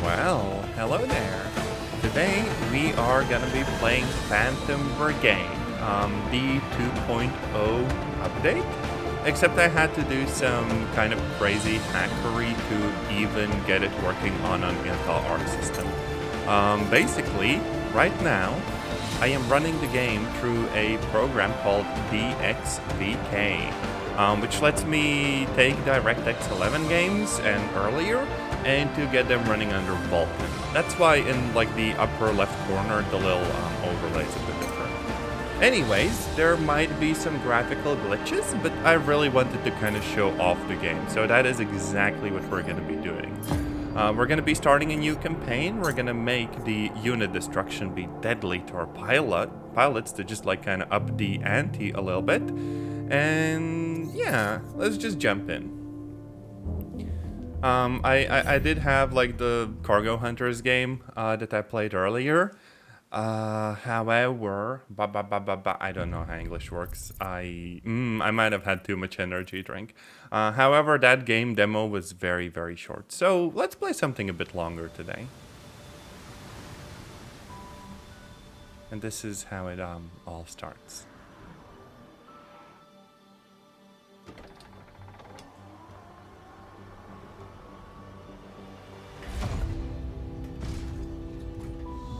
Well, hello there. Today we are gonna be playing Phantom Brigade, the 2.0 update. Except I had to do some kind of crazy hackery to even get it working on an Intel Arc system. Basically, right now, I am running the game through a program called DXVK, which lets me take DirectX 11 games and earlier, and to get them running under Vulkan. That's why in like the upper left corner, the little overlay is a bit different. Anyways, there might be some graphical glitches, but I really wanted to kind of show off the game, so that is exactly what we're going to be doing. We're going to be starting a new campaign. We're going to make the unit destruction be deadly to our pilots to just like kind of up the ante a little bit. And yeah, let's just jump in. I did have like the Cargo Hunters game that I played earlier. However, I don't know how English works. I might have had too much energy drink. However, that game demo was very, very short. So let's play something a bit longer today. And this is how it all starts.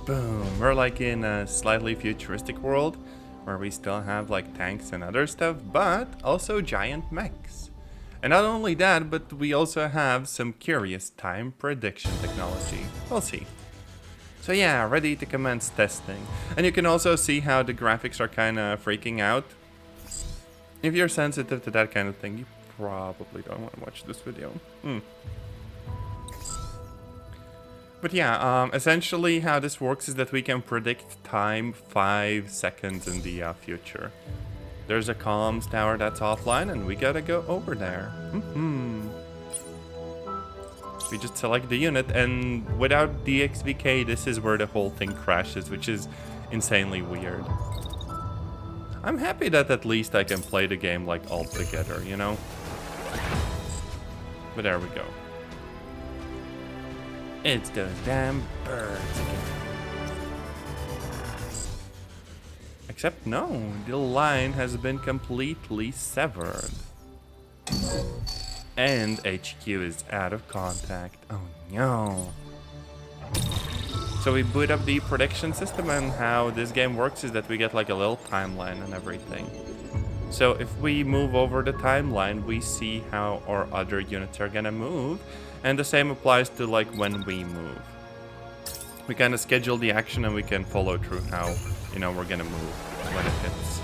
Boom, we're like in a slightly futuristic world where we still have like tanks and other stuff, but also giant mechs. And not only that, but we also have some curious time prediction technology. We'll see. So yeah, ready to commence testing. And you can also see how the graphics are kind of freaking out. If you're sensitive to that kind of thing, you probably don't want to watch this video. But yeah, essentially how this works is that we can predict time 5 seconds in the future. There's a comms tower that's offline and we gotta go over there. We just select the unit, and without DXVK, this is where the whole thing crashes, which is insanely weird. I'm happy that at least I can play the game like all together, you know? But there we go. It's those damn birds again. Except no, the line has been completely severed. And HQ is out of contact. Oh no. So we boot up the prediction system, and how this game works is that we get like a little timeline and everything. So if we move over the timeline, we see how our other units are gonna move. And the same applies to like when we move. We kind of schedule the action and we can follow through how, you know, we're gonna move when it hits.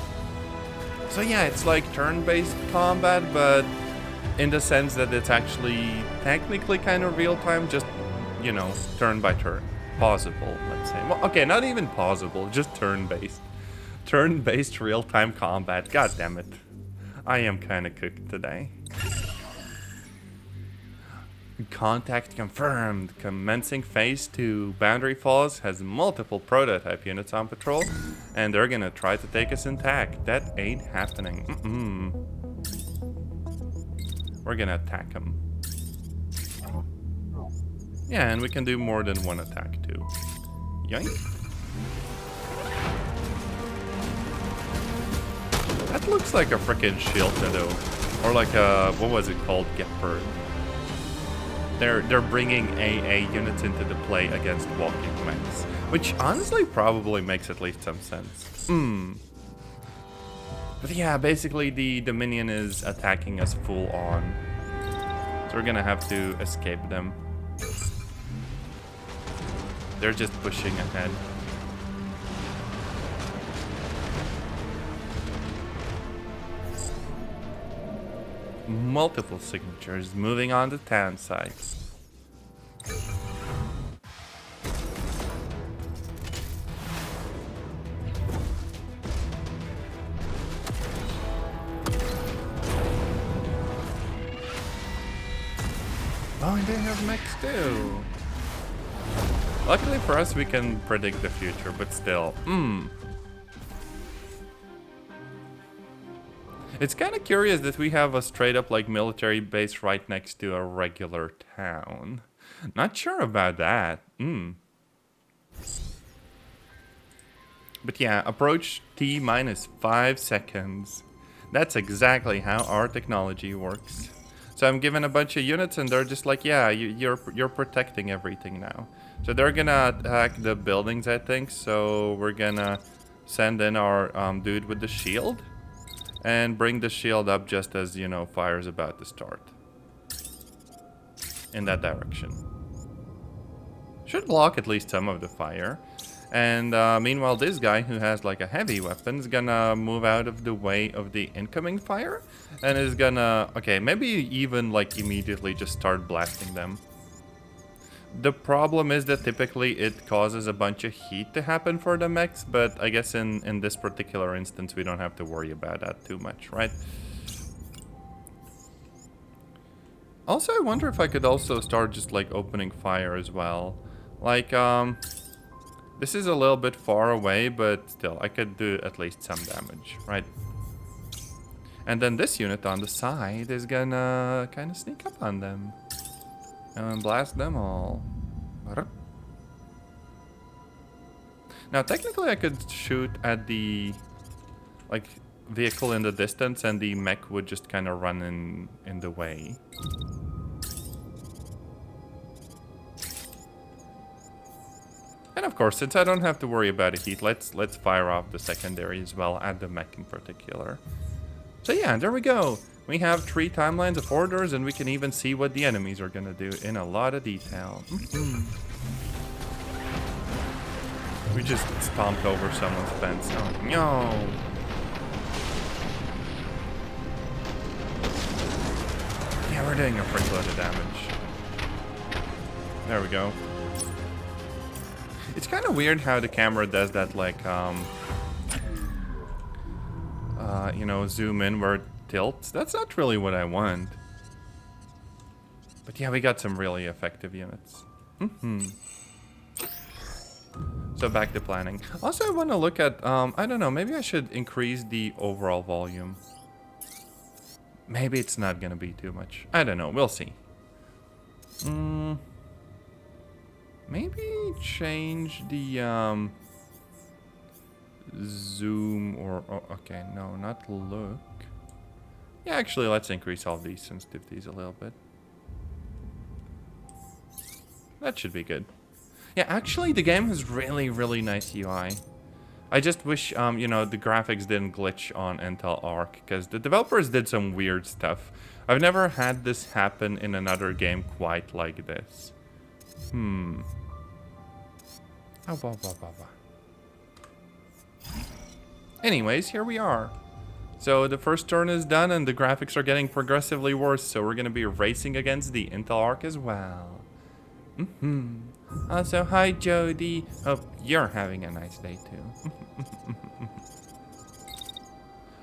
So yeah, it's like turn-based combat, but in the sense that it's actually technically kind of real-time, just, you know, turn by turn. Pausable, let's say. Well, okay, not even pausable, just turn-based. Turn-based real-time combat, god damn it. I am kind of cooked today. Contact confirmed. Commencing phase 2. Boundary Falls has multiple prototype units on patrol, and they're gonna try to take us intact. That ain't happening. We're gonna attack them. Yeah, and we can do more than one attack too. Yoink. That looks like a frickin' shield shadow, or like a, what was it called, Gepard. They're bringing AA units into the play against walking mechs, which honestly probably makes at least some sense. But yeah, basically the minion is attacking us full on, so we're gonna have to escape them. They're just pushing ahead. Multiple signatures moving on the town side. Oh, and they have mechs too. Luckily for us, we can predict the future, but still, It's kind of curious that we have a straight up like military base right next to a regular town. Not sure about that. But yeah, approach T minus 5 seconds. That's exactly how our technology works. So I'm given a bunch of units and they're just like, yeah, you're protecting everything now. So they're gonna attack the buildings, I think. So we're gonna send in our dude with the shield and bring the shield up just as, you know, fire's about to start. In that direction. Should block at least some of the fire. And meanwhile, this guy who has like a heavy weapon is gonna move out of the way of the incoming fire and is gonna, okay, maybe even like immediately just start blasting them. The problem is that typically it causes a bunch of heat to happen for the mechs, but I guess in this particular instance we don't have to worry about that too much, right? Also, I wonder if I could also start just like opening fire as well. Like, this is a little bit far away, but still, I could do at least some damage, right? And then this unit on the side is gonna kind of sneak up on them. And blast them all. Now, technically, I could shoot at the, like, vehicle in the distance and the mech would just kind of run in the way. And of course, since I don't have to worry about the heat, let's fire off the secondary as well, at the mech in particular. So yeah, there we go. We have 3 timelines of orders, and we can even see what the enemies are gonna do in a lot of detail. We just stomped over someone's fence. Oh no! Yeah, we're doing a pretty load of damage. There we go. It's kind of weird how the camera does that, like, you know, zoom in where it tilts. That's not really what I want. But yeah, we got some really effective units. So back to planning. Also, I want to look at, I don't know, maybe I should increase the overall volume. Maybe it's not going to be too much. I don't know, we'll see. Maybe change the zoom or okay, no, not look. Yeah, actually, let's increase all these sensitivities a little bit. That should be good. Yeah, actually, the game has really, really nice UI. I just wish, you know, the graphics didn't glitch on Intel Arc, because the developers did some weird stuff. I've never had this happen in another game quite like this. Anyways, here we are. So the first turn is done and the graphics are getting progressively worse, so we're gonna be racing against the Intel Arc as well. Also, hi Jody. Hope you're having a nice day too.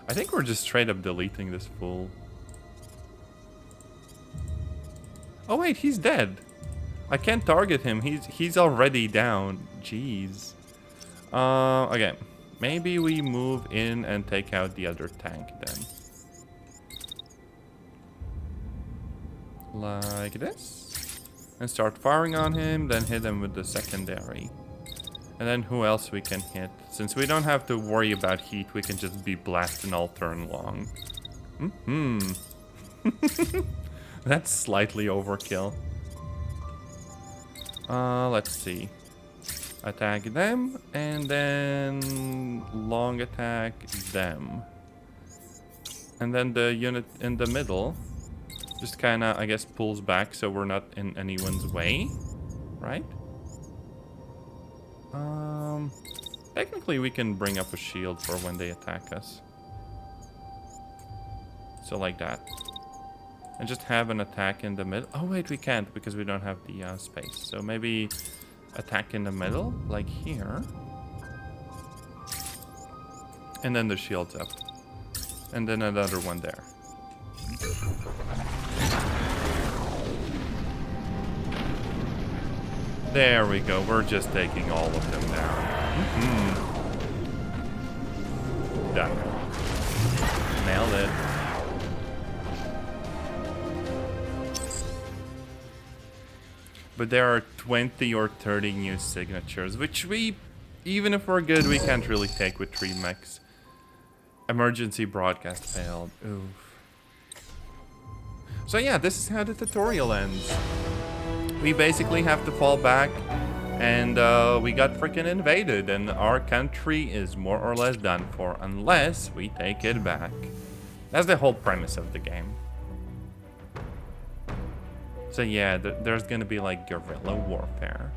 I think we're just straight up deleting this fool. Oh wait, he's dead. I can't target him. He's already down. Jeez. Okay. Maybe we move in and take out the other tank then. Like this. And start firing on him, then hit him with the secondary. And then who else we can hit? Since we don't have to worry about heat, we can just be blasting all turn long. That's slightly overkill. Let's see. Attack them, and then long attack them. And then the unit in the middle just kind of, I guess, pulls back so we're not in anyone's way, right? Technically we can bring up a shield for when they attack us. So like that. And just have an attack in the middle. Oh wait, we can't because we don't have the space. So maybe attack in the middle, like here. And then the shield's up. And then another one there. There we go. We're just taking all of them down. Done. Nailed it. But there are 20 or 30 new signatures, which we, even if we're good, we can't really take with 3 mechs. Emergency broadcast failed. Oof. So yeah, this is how the tutorial ends. We basically have to fall back, and we got freaking invaded, and our country is more or less done for, unless we take it back. That's the whole premise of the game. So yeah, there's gonna be like guerrilla warfare.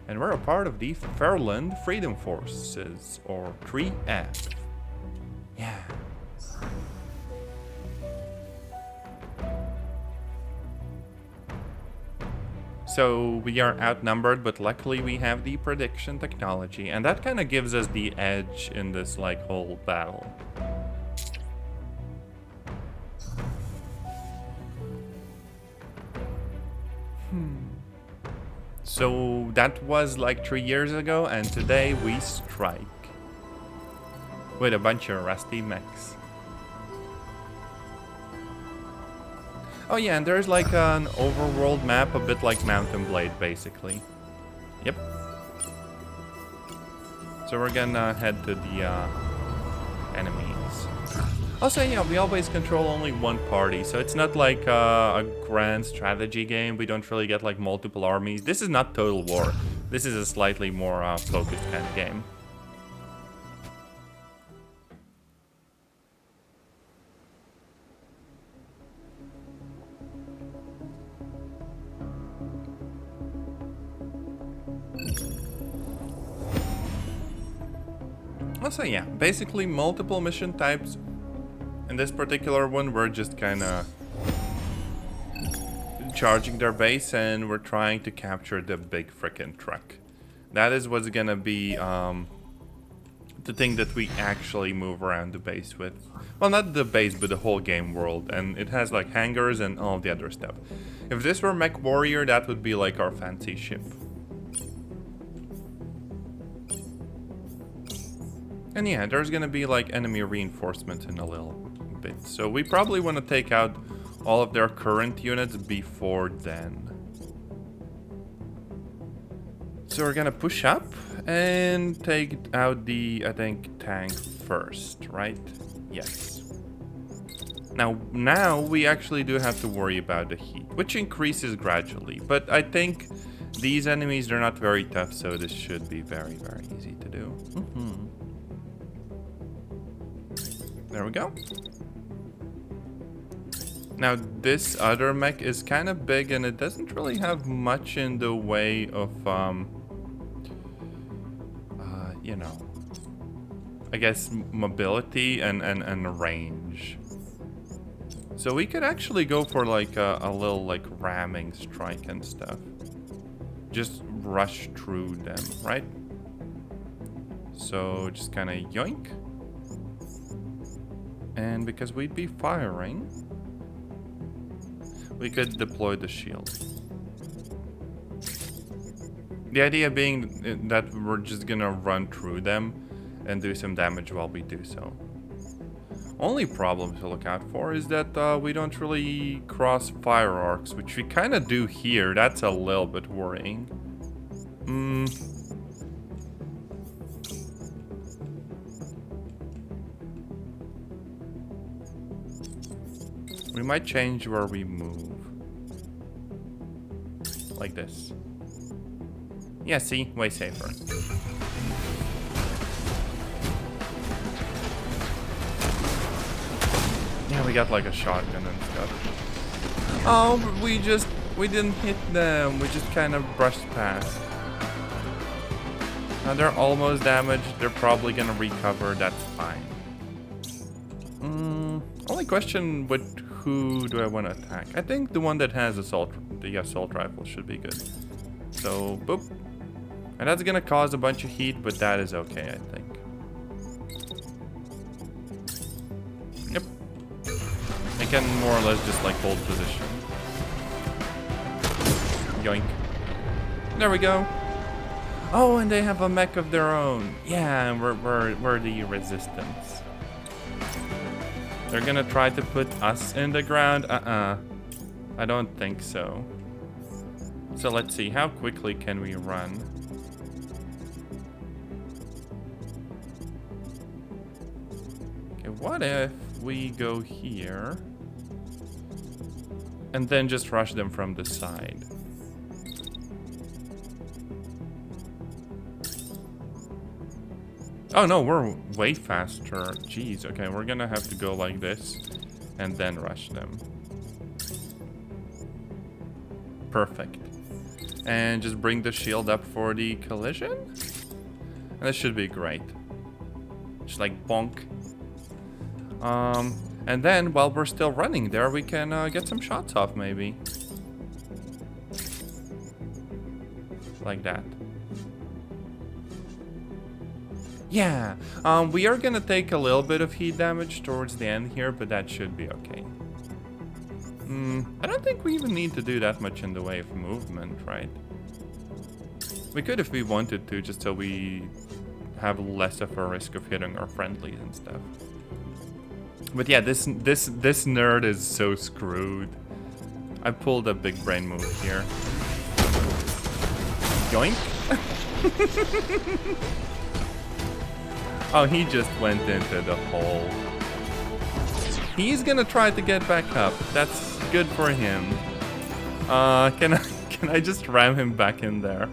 And we're a part of the Fairland Freedom Forces, or 3F. Yeah. So we are outnumbered, but luckily we have the prediction technology, and that kind of gives us the edge in this like whole battle. So that was like 3 years ago, and today we strike with a bunch of rusty mechs. Oh yeah, and there's like an overworld map, a bit like Mountain Blade, basically. Yep. So we're gonna head to the enemies. Also, yeah, we always control only one party, so it's not like a grand strategy game. We don't really get like multiple armies. This is not Total War. This is a slightly more focused kind of game. Also, yeah, basically multiple mission types. In this particular one, we're just kind of charging their base, and we're trying to capture the big frickin' truck. That is what's gonna be the thing that we actually move around the base with. Well, not the base, but the whole game world. And it has like hangars and all the other stuff. If this were Mech Warrior, that would be like our fancy ship. And yeah, there's gonna be like enemy reinforcement in a little bit. So we probably want to take out all of their current units before then. So we're gonna push up and take out the, I think, tank first, right? Yes. Now we actually do have to worry about the heat, which increases gradually. But I think these enemies, they're not very tough, so this should be very, very easy to do. There we go. Now this other mech is kind of big, and it doesn't really have much in the way of, you know, I guess mobility and range. So we could actually go for like a little like ramming strike and stuff. Just rush through them, right? So just kind of yoink. And because we'd be firing, we could deploy the shield. The idea being that we're just gonna run through them and do some damage while we do so. Only problem to look out for is that we don't really cross fire arcs, which we kind of do here. That's a little bit worrying. We might change where we move. Like this. Yeah, see? Way safer. Yeah, we got like a shotgun and stuff. Oh, but we didn't hit them. We just kind of brushed past. Now they're almost damaged. They're probably gonna recover. That's fine. Only question, with who do I want to attack? I think the one that has the assault rifle should be good. So, boop. And that's gonna cause a bunch of heat, but that is okay, I think. Yep. I can more or less just like hold position. Yoink. There we go. Oh, and they have a mech of their own. Yeah, and we're the resistance. They're gonna try to put us in the ground. I don't think so. So let's see, how quickly can we run? Okay, what if we go here and then just rush them from the side? Oh no, we're way faster. Jeez, okay, we're gonna have to go like this and then rush them. Perfect. And just bring the shield up for the collision? And that should be great. Just like bonk. And then while we're still running there, we can get some shots off maybe. Like that. Yeah, we are gonna take a little bit of heat damage towards the end here, but that should be okay. I don't think we even need to do that much in the way of movement, right? We could if we wanted to, just so we have less of a risk of hitting our friendlies and stuff. But yeah, this nerd is so screwed. I pulled a big brain move here. Yoink! Oh, he just went into the hole. He's gonna try to get back up. That's good for him. Can I just ram him back in there?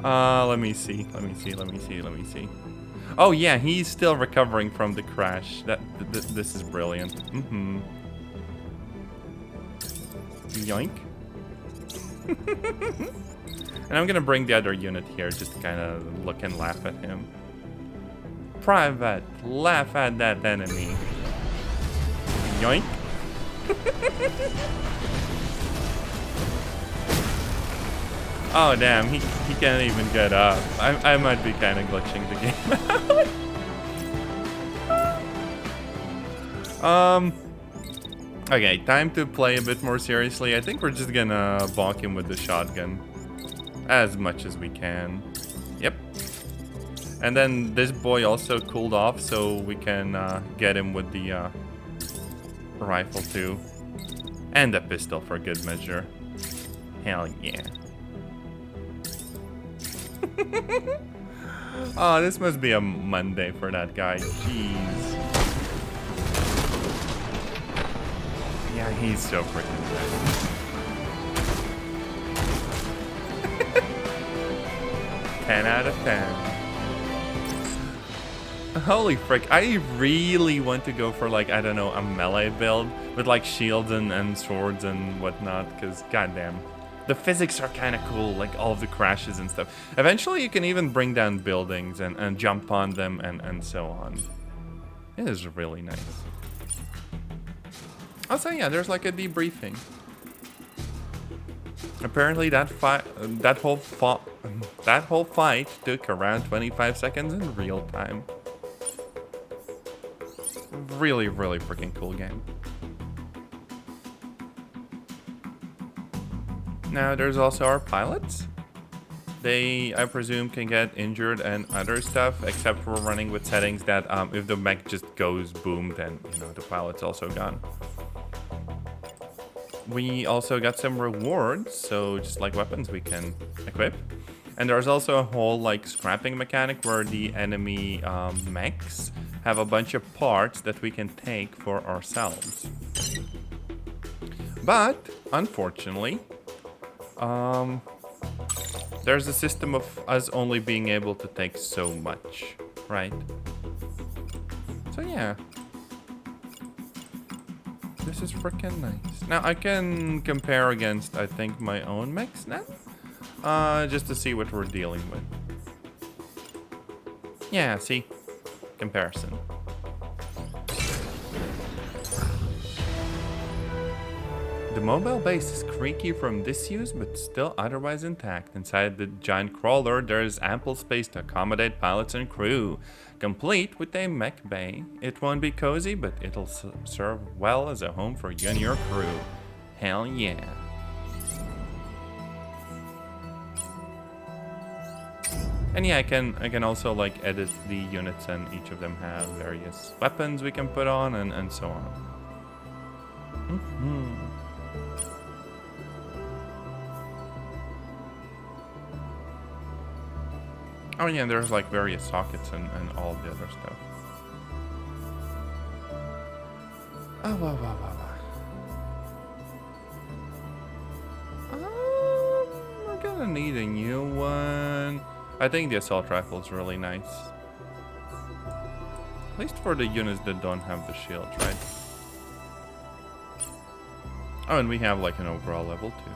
Let me see. Oh yeah, he's still recovering from the crash. This is brilliant. Yoink. And I'm gonna bring the other unit here just to kind of look and laugh at him. Private, laugh at that enemy. Yoink. Oh damn, he can't even get up. I might be kind of glitching the game out. Okay, time to play a bit more seriously. I think we're just gonna bonk him with the shotgun as much as we can. Yep. And then this boy also cooled off, so we can get him with the rifle too. And a pistol for good measure. Hell yeah. Oh, this must be a Monday for that guy. Jeez. Yeah, he's so freaking good. 10 out of 10. Holy frick, I really want to go for like, I don't know, a melee build with like shields and swords and whatnot, because goddamn. The physics are kind of cool, like all of the crashes and stuff. Eventually you can even bring down buildings and jump on them and so on. It is really nice. Also, yeah, there's like a debriefing. Apparently that whole fight took around 25 seconds in real time. Really, really freaking cool game. Now there's also our pilots. They, I presume, can get injured and other stuff, except for running with settings that if the mech just goes boom, then you know the pilot's also gone. We also got some rewards, so just like weapons we can equip. And there's also a whole like scrapping mechanic where the enemy mechs have a bunch of parts that we can take for ourselves. But unfortunately, there's a system of us only being able to take so much, right? So yeah. This is freaking nice. Now I can compare against, I think, my own mechs now. Just to see what we're dealing with. Yeah, see? Comparison. The mobile base is creaky from disuse, but still otherwise intact. Inside the giant crawler, there is ample space to accommodate pilots and crew. Complete with a mech bay. It won't be cozy, but it'll serve well as a home for you and your crew. Hell yeah. And yeah, I can also like edit the units, and each of them have various weapons we can put on and so on. Oh yeah, there's like various sockets and all the other stuff. Oh, wow, wow, wow, wow. We're gonna need a new one. I think the assault rifle is really nice. At least for the units that don't have the shields, right? Oh, and we have like an overall level too.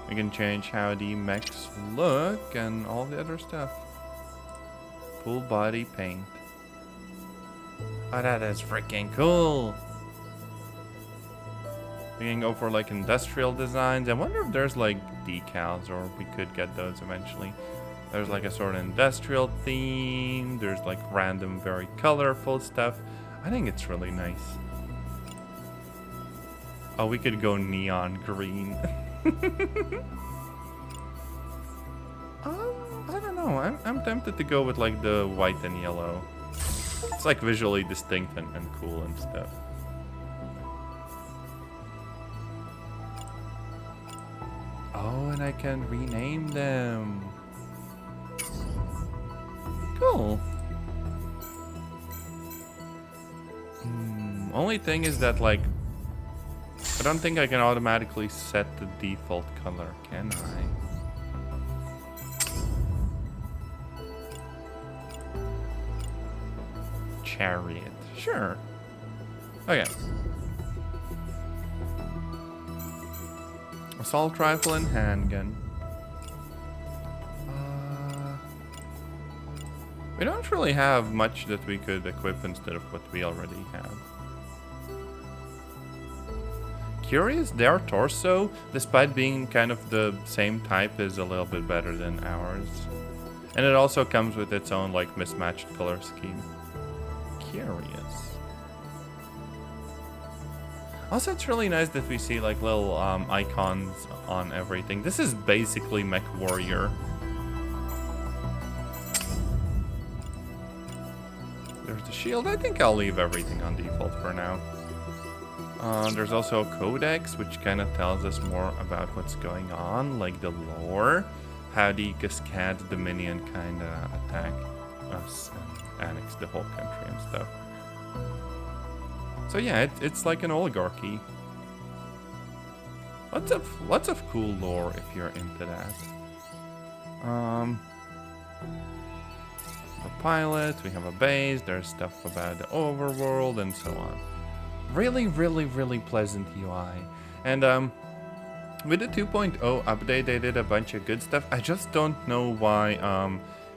We can change how the mechs look and all the other stuff. Full body paint. Oh, that is freaking cool. We can go for like industrial designs. I wonder if there's like decals, or we could get those eventually. There's like a sort of industrial theme. There's like random, very colorful stuff. I think it's really nice. Oh, we could go neon green. I don't know. I'm tempted to go with like the white and yellow. It's like visually distinct and cool and stuff. Oh, and I can rename them. Cool. Only thing is that like I don't think I can automatically set the default color, can I? Chariot. Sure. Okay. Assault rifle and handgun. We don't really have much that we could equip instead of what we already have. Curious, their torso, despite being kind of the same type, is a little bit better than ours. And it also comes with its own like mismatched color scheme. Curious. Also, it's really nice that we see like little icons on everything. This is basically Mech Warrior. There's the shield. I think I'll leave everything on default for now. There's also a codex, which kind of tells us more about what's going on, like the lore, how the Cascade Dominion kind of attack us and annex the whole country and stuff. So yeah, it's like an oligarchy. Lots of cool lore if you're into that. The pilots, we have a base, there's stuff about the overworld and so on. Really, really, really pleasant UI. And with the 2.0 update, they did a bunch of good stuff. I just don't know why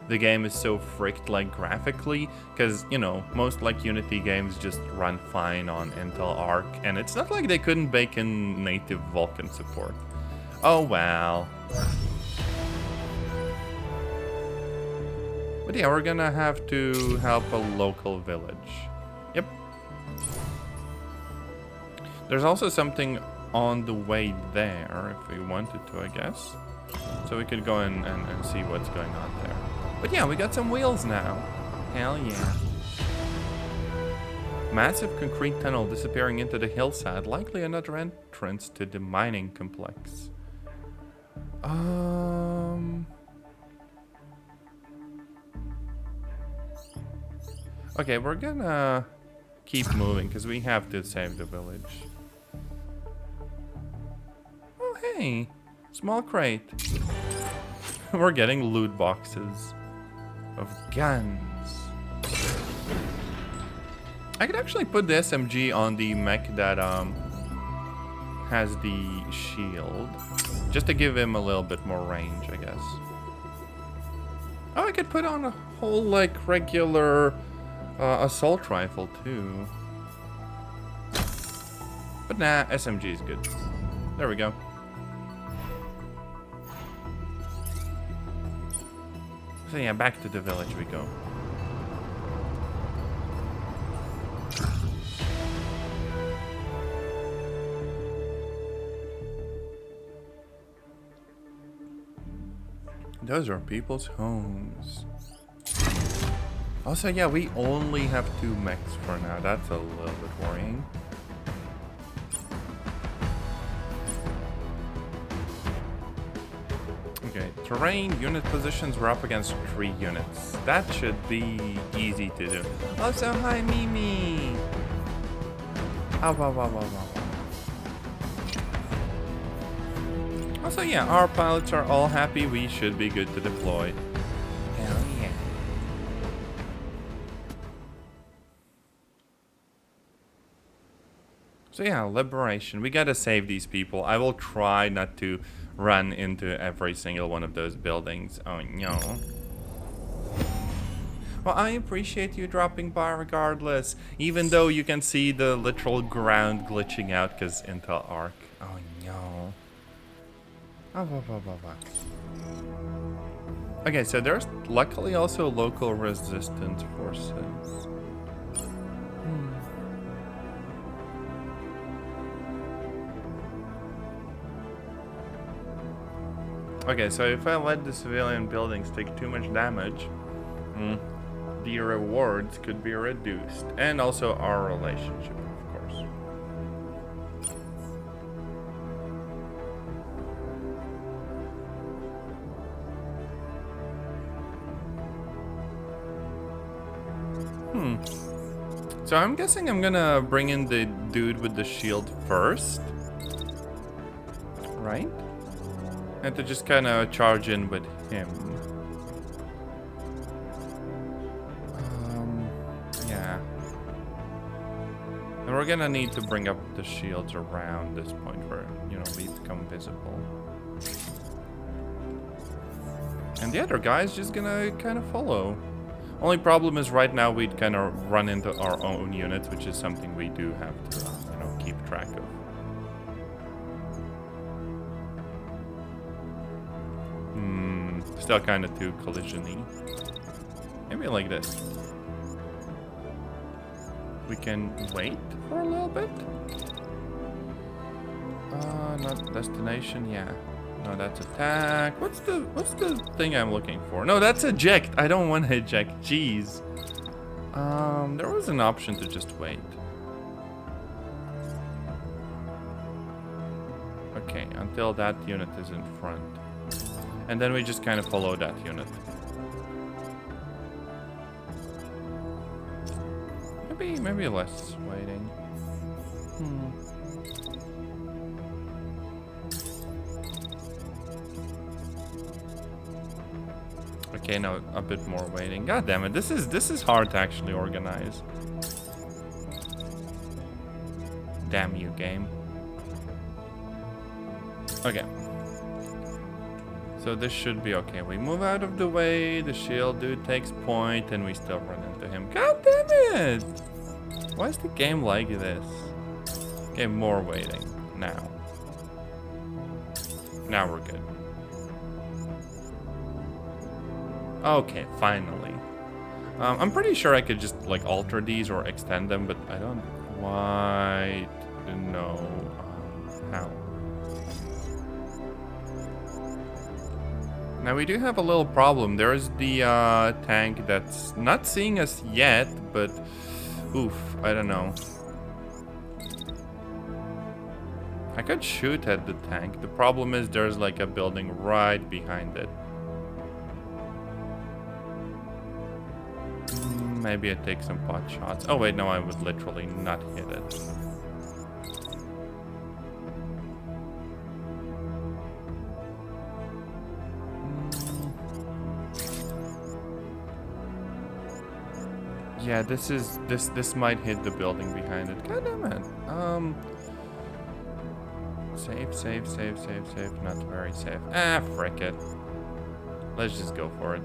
the game is so fricked like graphically, because you know, most like Unity games just run fine on Intel Arc, and it's not like they couldn't bake in native Vulkan support. Oh well. But yeah, we're gonna have to help a local village. Yep. There's also something on the way there, if we wanted to, I guess. So we could go in and see what's going on there. But yeah, we got some wheels now. Hell yeah. Massive concrete tunnel disappearing into the hillside, likely another entrance to the mining complex. Okay, we're gonna keep moving because we have to save the village. Oh, hey, small crate. We're getting loot boxes of guns. I could actually put the SMG on the mech that has the shield, just to give him a little bit more range, I guess. Oh, I could put on a whole like regular assault rifle too. But nah, SMG is good. There we go. So yeah, back to the village we go. Those are people's homes. Also, yeah, we only have 2 mechs for now. That's a little bit worrying. Okay, Terrain, unit positions, we're up against 3 units. That should be easy to do. Also, hi Mimi! Oh, wow, wow, wow, wow. Also, yeah, our pilots are all happy. We should be good to deploy. Hell yeah. So yeah, liberation. We gotta save these people. I will try not to run into every single one of those buildings. Oh no. Well, I appreciate you dropping by regardless, even though you can see the literal ground glitching out because Intel Arc. Oh no. Okay, so there's luckily also local resistance forces. Okay, so if I let the civilian buildings take too much damage, the rewards could be reduced. And also our relationship, of course. So I'm guessing I'm gonna bring in the dude with the shield first. Right? And to just kind of charge in with him. Yeah. And we're gonna need to bring up the shields around this point where, you know, we become visible. And the other guy's just gonna kind of follow. Only problem is right now we'd kind of run into our own units, which is something we do have to, you know, keep track of. Still kind of too collision-y. Maybe like this. We can wait for a little bit. Not destination. Yeah. No, that's attack. What's the thing I'm looking for? No, that's eject. I don't want to eject. Jeez. There was an option to just wait. Okay, until that unit is in front. And then we just kind of follow that unit. Maybe less waiting. Okay, now a bit more waiting. God damn it, this is hard to actually organize. Damn you, game. Okay. So this should be okay. We move out of the way, the shield dude takes point, and we still run into him. God damn it! Why is the game like this? Okay, more waiting. Now. Now we're good. Okay, finally. I'm pretty sure I could just like alter these or extend them, but I don't quite know how. Now we do have a little problem. There's the tank that's not seeing us yet, but oof, I don't know. I could shoot at the tank. The problem is there's like a building right behind it. Maybe I take some pot shots. Oh wait, no, I would literally not hit it. Yeah, this might hit the building behind it. God damn it. Save. Not very safe. Ah, frick it. Let's just go for it.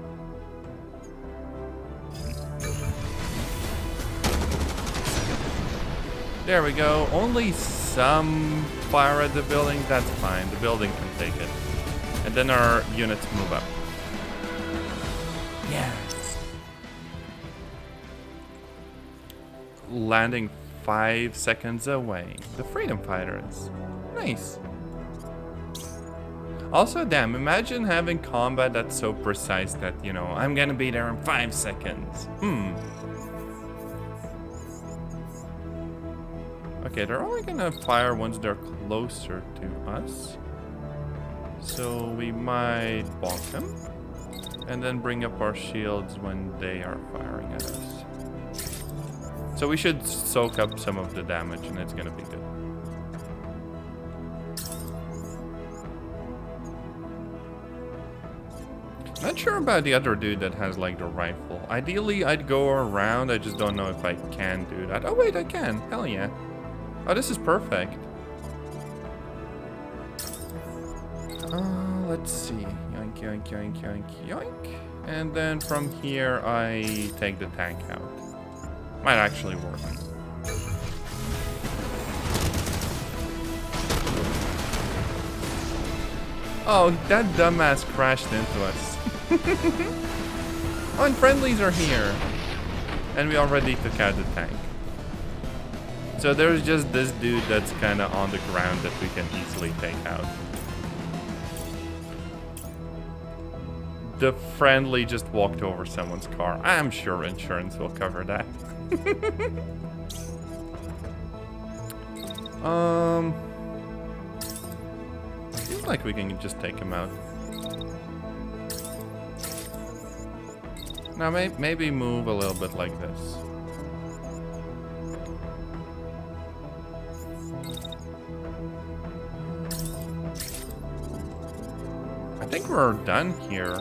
There we go. Only some fire at the building. That's fine. The building can take it. And then our units move up. Yeah. Landing 5 seconds away. The freedom fighters. Nice. Also, damn, imagine having combat that's so precise that, you know, I'm gonna be there in 5 seconds. Okay, they're only gonna fire once they're closer to us. So we might block them. And then bring up our shields when they are firing at us. So we should soak up some of the damage and it's gonna be good. Not sure about the other dude that has like the rifle. Ideally, I'd go around. I just don't know if I can do that. Oh wait, I can. Hell yeah. Oh, this is perfect. Let's see. Yoink, yoink, yoink, yoink, yoink. And then from here, I take the tank out. Might actually work. Oh, that dumbass crashed into us. Oh, and friendlies are here. And we already took out the tank. So there's just this dude that's kind of on the ground that we can easily take out. The friendly just walked over someone's car. I'm sure insurance will cover that. Seems like we can just take him out. Now maybe move a little bit like this. I think we're done here.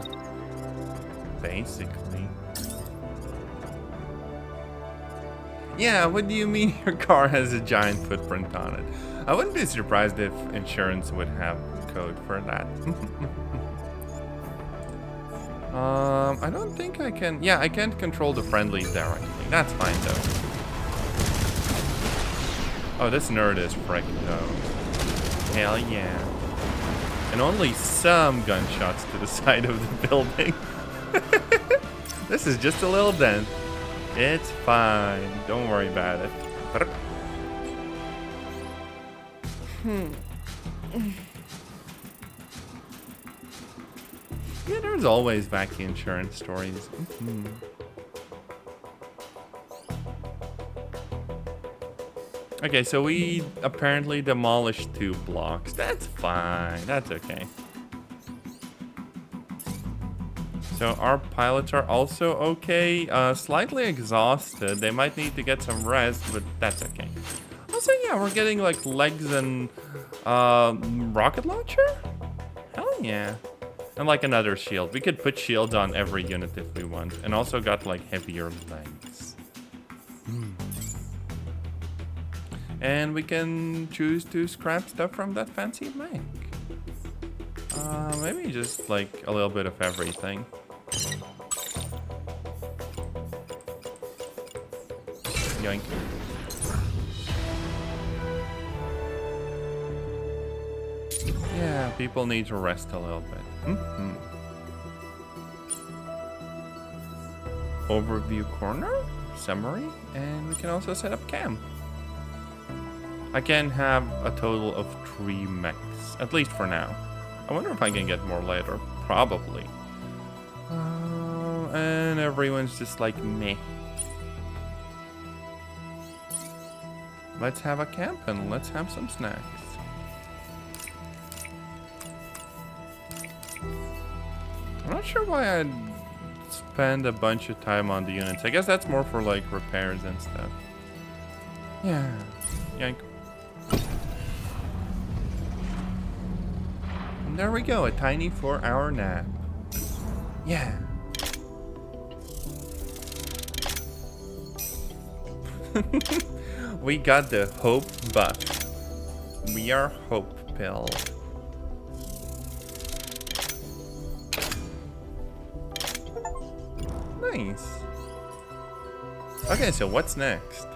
Basically. Yeah, what do you mean your car has a giant footprint on it? I wouldn't be surprised if insurance would have code for that. I don't think I can. Yeah, I can't control the friendlies directly. That's fine though. Oh, this nerd is frick though. Hell yeah. And only some gunshots to the side of the building. This is just a little dent. It's fine. Don't worry about it. Yeah, there's always wacky insurance stories. Okay, so we apparently demolished 2 blocks. That's fine. That's okay. So our pilots are also okay. Slightly exhausted. They might need to get some rest, but that's okay. Also, yeah, we're getting like legs and rocket launcher? Hell yeah. And like another shield. We could put shields on every unit if we want. And also got like heavier legs. And we can choose to scrap stuff from that fancy mech. Maybe just like a little bit of everything. Yoink. Yeah, people need to rest a little bit. Overview corner, summary, and we can also set up camp. I can have a total of 3 mechs, at least for now. I wonder if I can get more later. Probably. And everyone's just like meh. Let's have a camp and let's have some snacks. I'm not sure why I'd spend a bunch of time on the units. I guess that's more for like repairs and stuff. Yeah. Yank. And there we go, a tiny 4-hour nap. Yeah. We got the hope buff. We are hope pill. Nice. Okay, so what's next?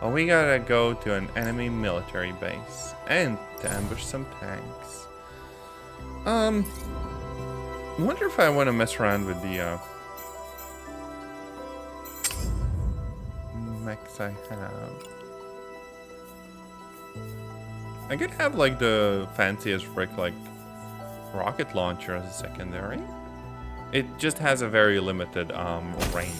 Oh, we gotta go to an enemy military base and to ambush some tanks. I wonder if I want to mess around with the mechs I have. I could have like the fanciest frick like rocket launcher as a secondary. It just has a very limited range.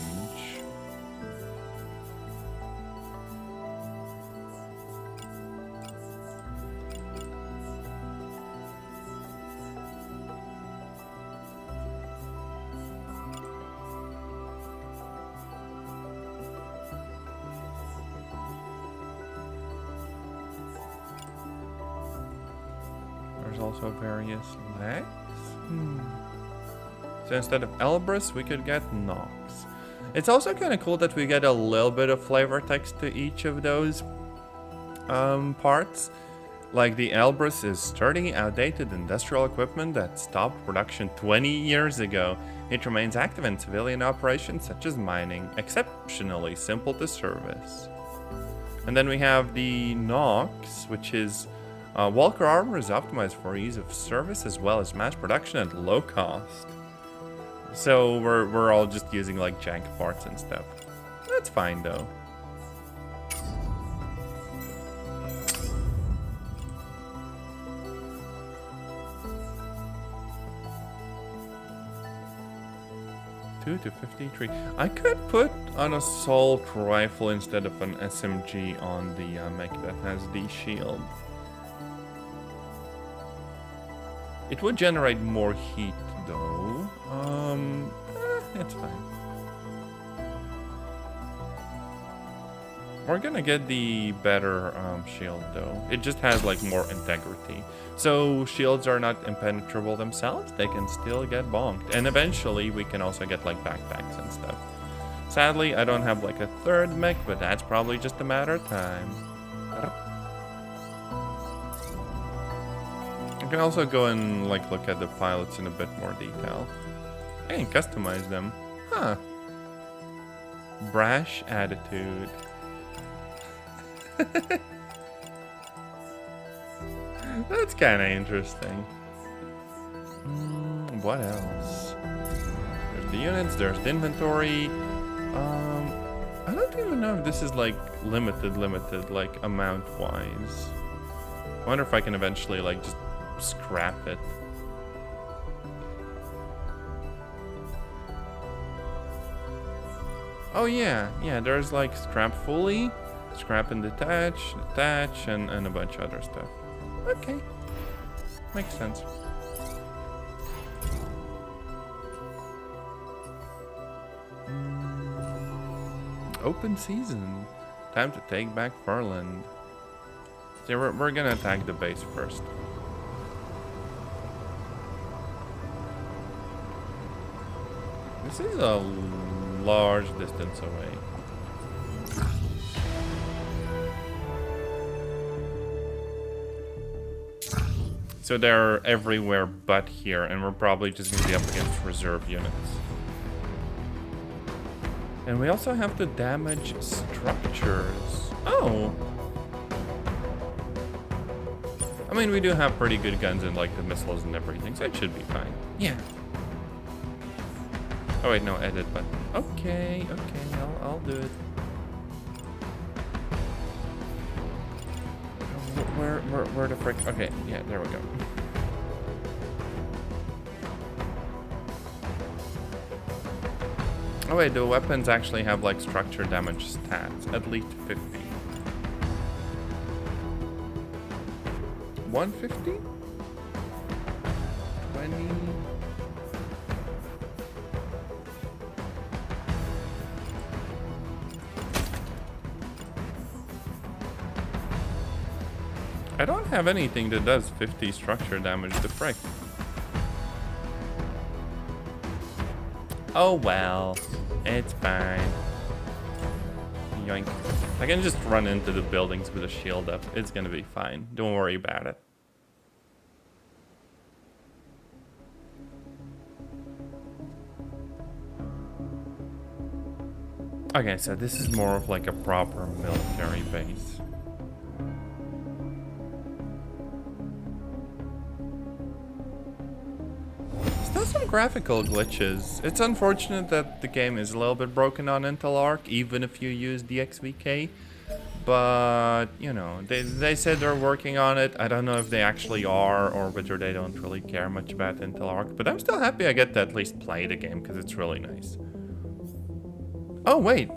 also various legs. So instead of Elbrus, we could get Nox. It's also kind of cool that we get a little bit of flavor text to each of those parts. Like the Elbrus is sturdy, outdated industrial equipment that stopped production 20 years ago. It remains active in civilian operations such as mining, exceptionally simple to service. And then we have the Nox, which is Walker armor is optimized for ease of service as well as mass production at low cost. So we're all just using like jank parts and stuff. That's fine though. To 53. I could put an assault rifle instead of an SMG on the mech that has the shield. It would generate more heat though. It's fine. We're gonna get the better shield though. It just has like more integrity. So shields are not impenetrable themselves, they can still get bonked. And eventually we can also get like backpacks and stuff. Sadly, I don't have like a third mech, but that's probably just a matter of time. I can also go and like look at the pilots in a bit more detail. I can customize them. Huh. Brash attitude. That's kind of interesting. What else? There's the units, there's the inventory. I don't even know if this is like limited, like amount-wise. I wonder if I can eventually like just scrap it. Oh yeah, there's like scrap fully, scrap and detach, and a bunch of other stuff. Okay, makes sense. Open season. Time to take back Farland. So we're gonna attack the base first. This is a large distance away. So they're everywhere but here, and we're probably just gonna be up against reserve units. And we also have to damage structures. Oh! I mean, we do have pretty good guns and like the missiles and everything, so it should be fine. Yeah. Oh wait, no, edit button. Okay, I'll do it. Where the frick? Okay, yeah, there we go. Oh wait, the weapons actually have like structure damage stats, at least 50. 150? 20? I don't have anything that does 50 structure damage to frick. Oh well, it's fine. Yoink. I can just run into the buildings with a shield up. It's gonna be fine. Don't worry about it. Okay, so this is more of like a proper military base. Still some graphical glitches. It's unfortunate that the game is a little bit broken on Intel Arc, even if you use DXVK. But, you know, they said they're working on it. I don't know if they actually are or whether they don't really care much about Intel Arc. But I'm still happy I get to at least play the game because it's really nice. Oh, wait.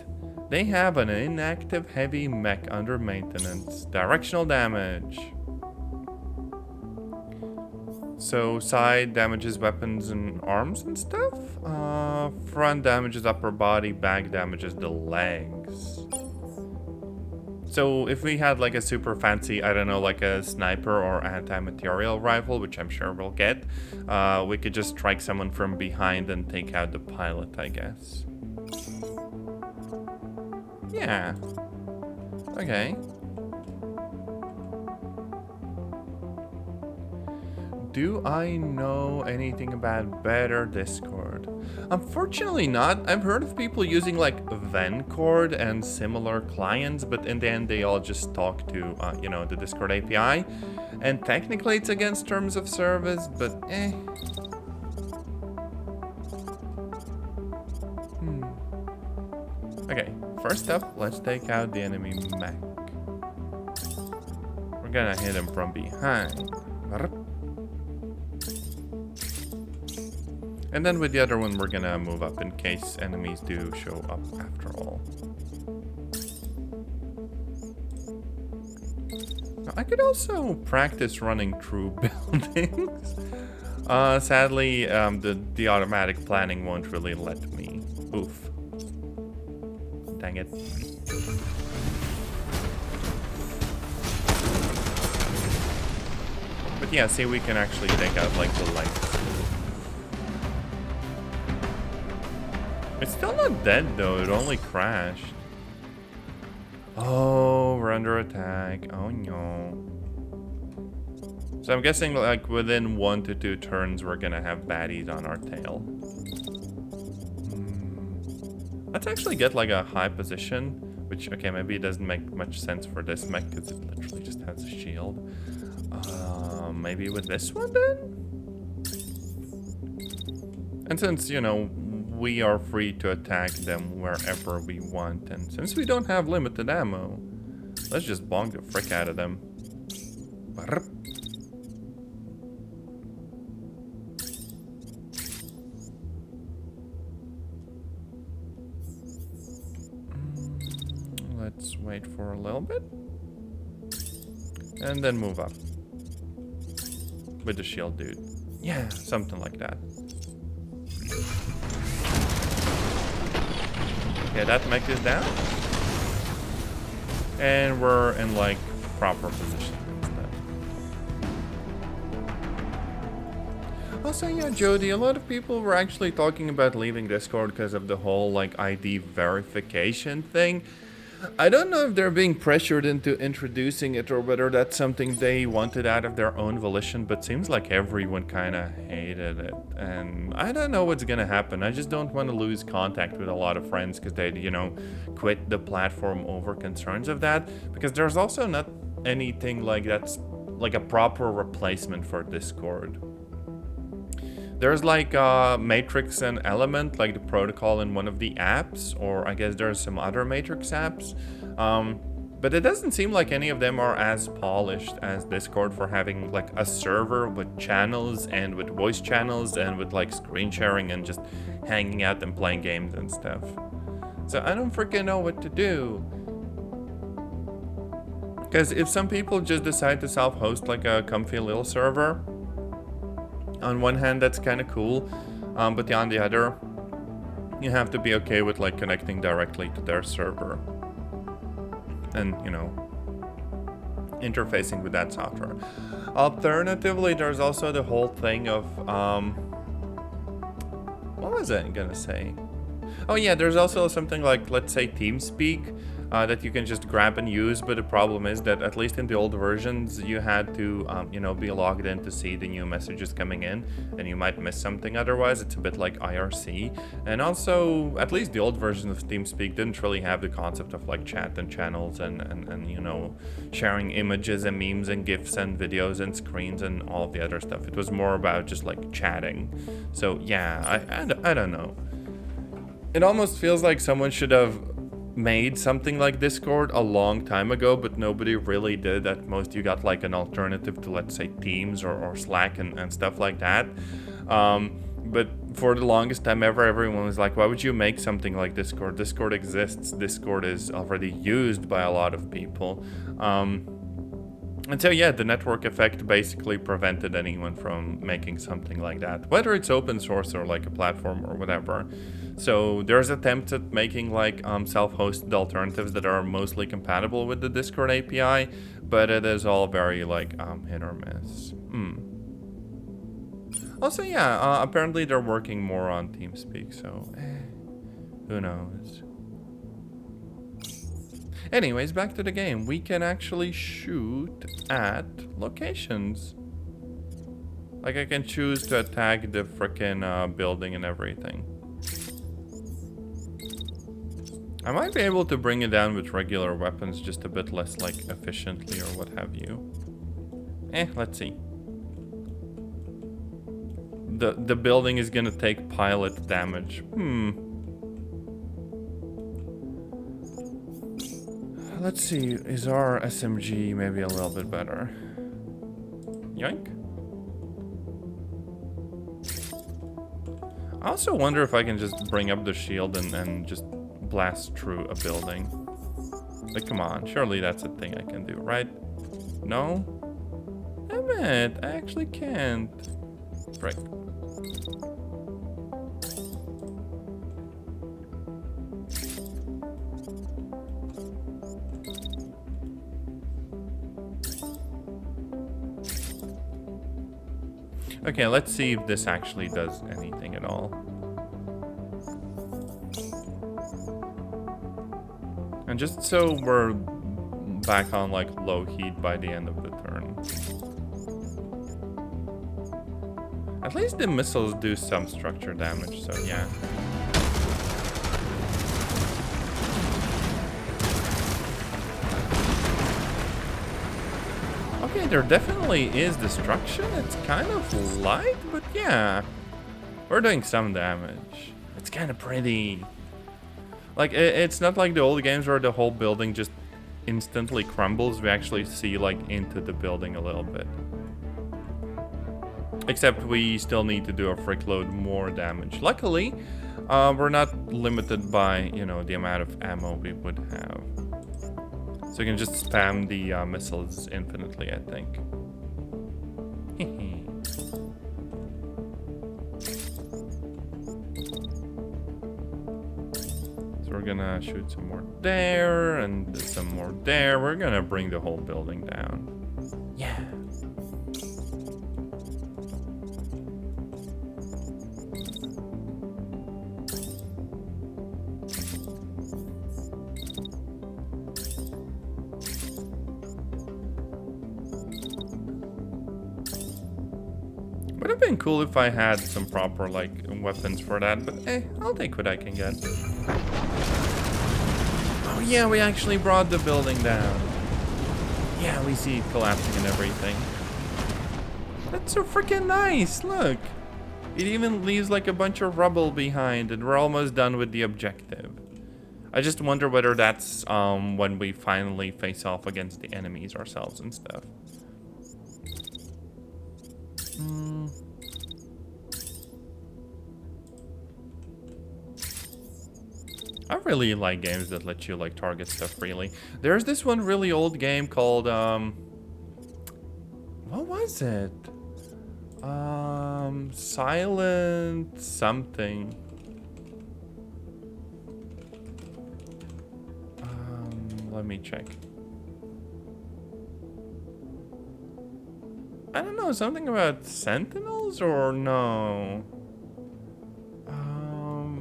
They have an inactive heavy mech under maintenance. Directional damage. So side damages weapons and arms and stuff. Front damages upper body, back damages the legs. So if we had like a super fancy, I don't know, like a sniper or anti-material rifle, which I'm sure we'll get, we could just strike someone from behind and take out the pilot, I guess. Yeah. Okay. Do I know anything about better Discord? Unfortunately not. I've heard of people using like Vencord and similar clients, but in the end they all just talk to, you know, the Discord API. And technically it's against terms of service, but eh. Okay, first up, let's take out the enemy mech. We're gonna hit him from behind. And then with the other one, we're gonna move up in case enemies do show up after all. Now, I could also practice running through buildings. Sadly, the automatic planning won't really let me. Oof. Dang it. But yeah, see, we can actually take out like the lights. It's still not dead though, it only crashed. Oh, we're under attack. Oh no. So I'm guessing like within 1 to 2 turns we're gonna have baddies on our tail. Let's actually get like a high position, which, okay, maybe it doesn't make much sense for this mech because it literally just has a shield. Maybe with this one then? And since, you know, we are free to attack them wherever we want, and since we don't have limited ammo, let's just bonk the frick out of them. Let's wait for a little bit. And then move up. With the shield dude. Yeah, something like that. Yeah, that mech is down. And we're in like proper position instead. Also, yeah, Jody, a lot of people were actually talking about leaving Discord because of the whole like ID verification thing. I don't know if they're being pressured into introducing it or whether that's something they wanted out of their own volition, but seems like everyone kind of hated it. And I don't know what's gonna happen. I just don't want to lose contact with a lot of friends because they'd, you know, quit the platform over concerns of that. Because there's also not anything like that's like a proper replacement for Discord. There's like Matrix and Element, like the protocol in one of the apps, or I guess there's some other Matrix apps. But it doesn't seem like any of them are as polished as Discord for having like a server with channels and with voice channels and with like screen sharing and just hanging out and playing games and stuff. So I don't freaking know what to do. Because if some people just decide to self-host like a comfy little server, on one hand, that's kind of cool, but on the other, you have to be okay with like connecting directly to their server and, you know, interfacing with that software. Alternatively, there's also the whole thing of, what was I gonna say? Oh yeah, there's also something like, let's say, TeamSpeak, that you can just grab and use, but the problem is that at least in the old versions, you had to, you know, be logged in to see the new messages coming in, and you might miss something otherwise. It's a bit like IRC. And also, at least the old version of TeamSpeak didn't really have the concept of like chat and channels and you know, sharing images and memes and GIFs and videos and screens and all of the other stuff. It was more about just like chatting. So yeah, I don't know. It almost feels like someone should have made something like Discord a long time ago, but nobody really did. At most, you got like an alternative to, let's say, Teams or Slack and stuff like that. But for the longest time ever, everyone was like, why would you make something like Discord? Discord exists. Discord is already used by a lot of people. And so, yeah, the network effect basically prevented anyone from making something like that, whether it's open source or like a platform or whatever. So there's attempts at making like self-hosted alternatives that are mostly compatible with the Discord API, but it is all very like hit or miss. Also, yeah, apparently they're working more on TeamSpeak, so who knows. Anyways, back to the game. We can actually shoot at locations. Like, I can choose to attack the frickin' building and everything. I might be able to bring it down with regular weapons, just a bit less, like, efficiently or what have you. Let's see. The building is gonna take pilot damage. Let's see, is our SMG maybe a little bit better? Yoink. I also wonder if I can just bring up the shield and just blast through a building. Like, come on, surely that's a thing I can do, right? No? Damn it, I actually can't. Frick. Okay, let's see if this actually does anything at all. And just so we're back on like low heat by the end of the turn. At least the missiles do some structure damage, so yeah. Okay, there definitely is destruction. It's kind of light, but yeah. We're doing some damage. It's kind of pretty. Like, it's not like the old games where the whole building just instantly crumbles. We actually see, like, into the building a little bit. Except we still need to do a frick load more damage. Luckily, we're not limited by, you know, the amount of ammo we would have. So you can just spam the missiles infinitely, I think. So we're gonna shoot some more there, and some more there. We're gonna bring the whole building down. Yeah. Would have been cool if I had some proper, like, weapons for that, but I'll take what I can get. Oh yeah, we actually brought the building down. Yeah, we see it collapsing and everything. That's so freaking nice, look. It even leaves like a bunch of rubble behind, and we're almost done with the objective. I just wonder whether that's when we finally face off against the enemies ourselves and stuff. I really like games that let you like target stuff freely. There's this one really old game called what was it? Silent something. Let me check. I don't know, something about sentinels or no?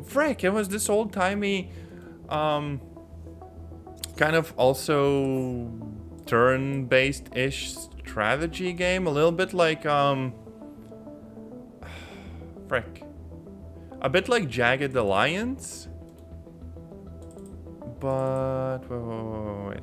Frick, it was this old-timey, kind of also turn-based-ish strategy game. A little bit like, frick. A bit like Jagged Alliance. But, wait.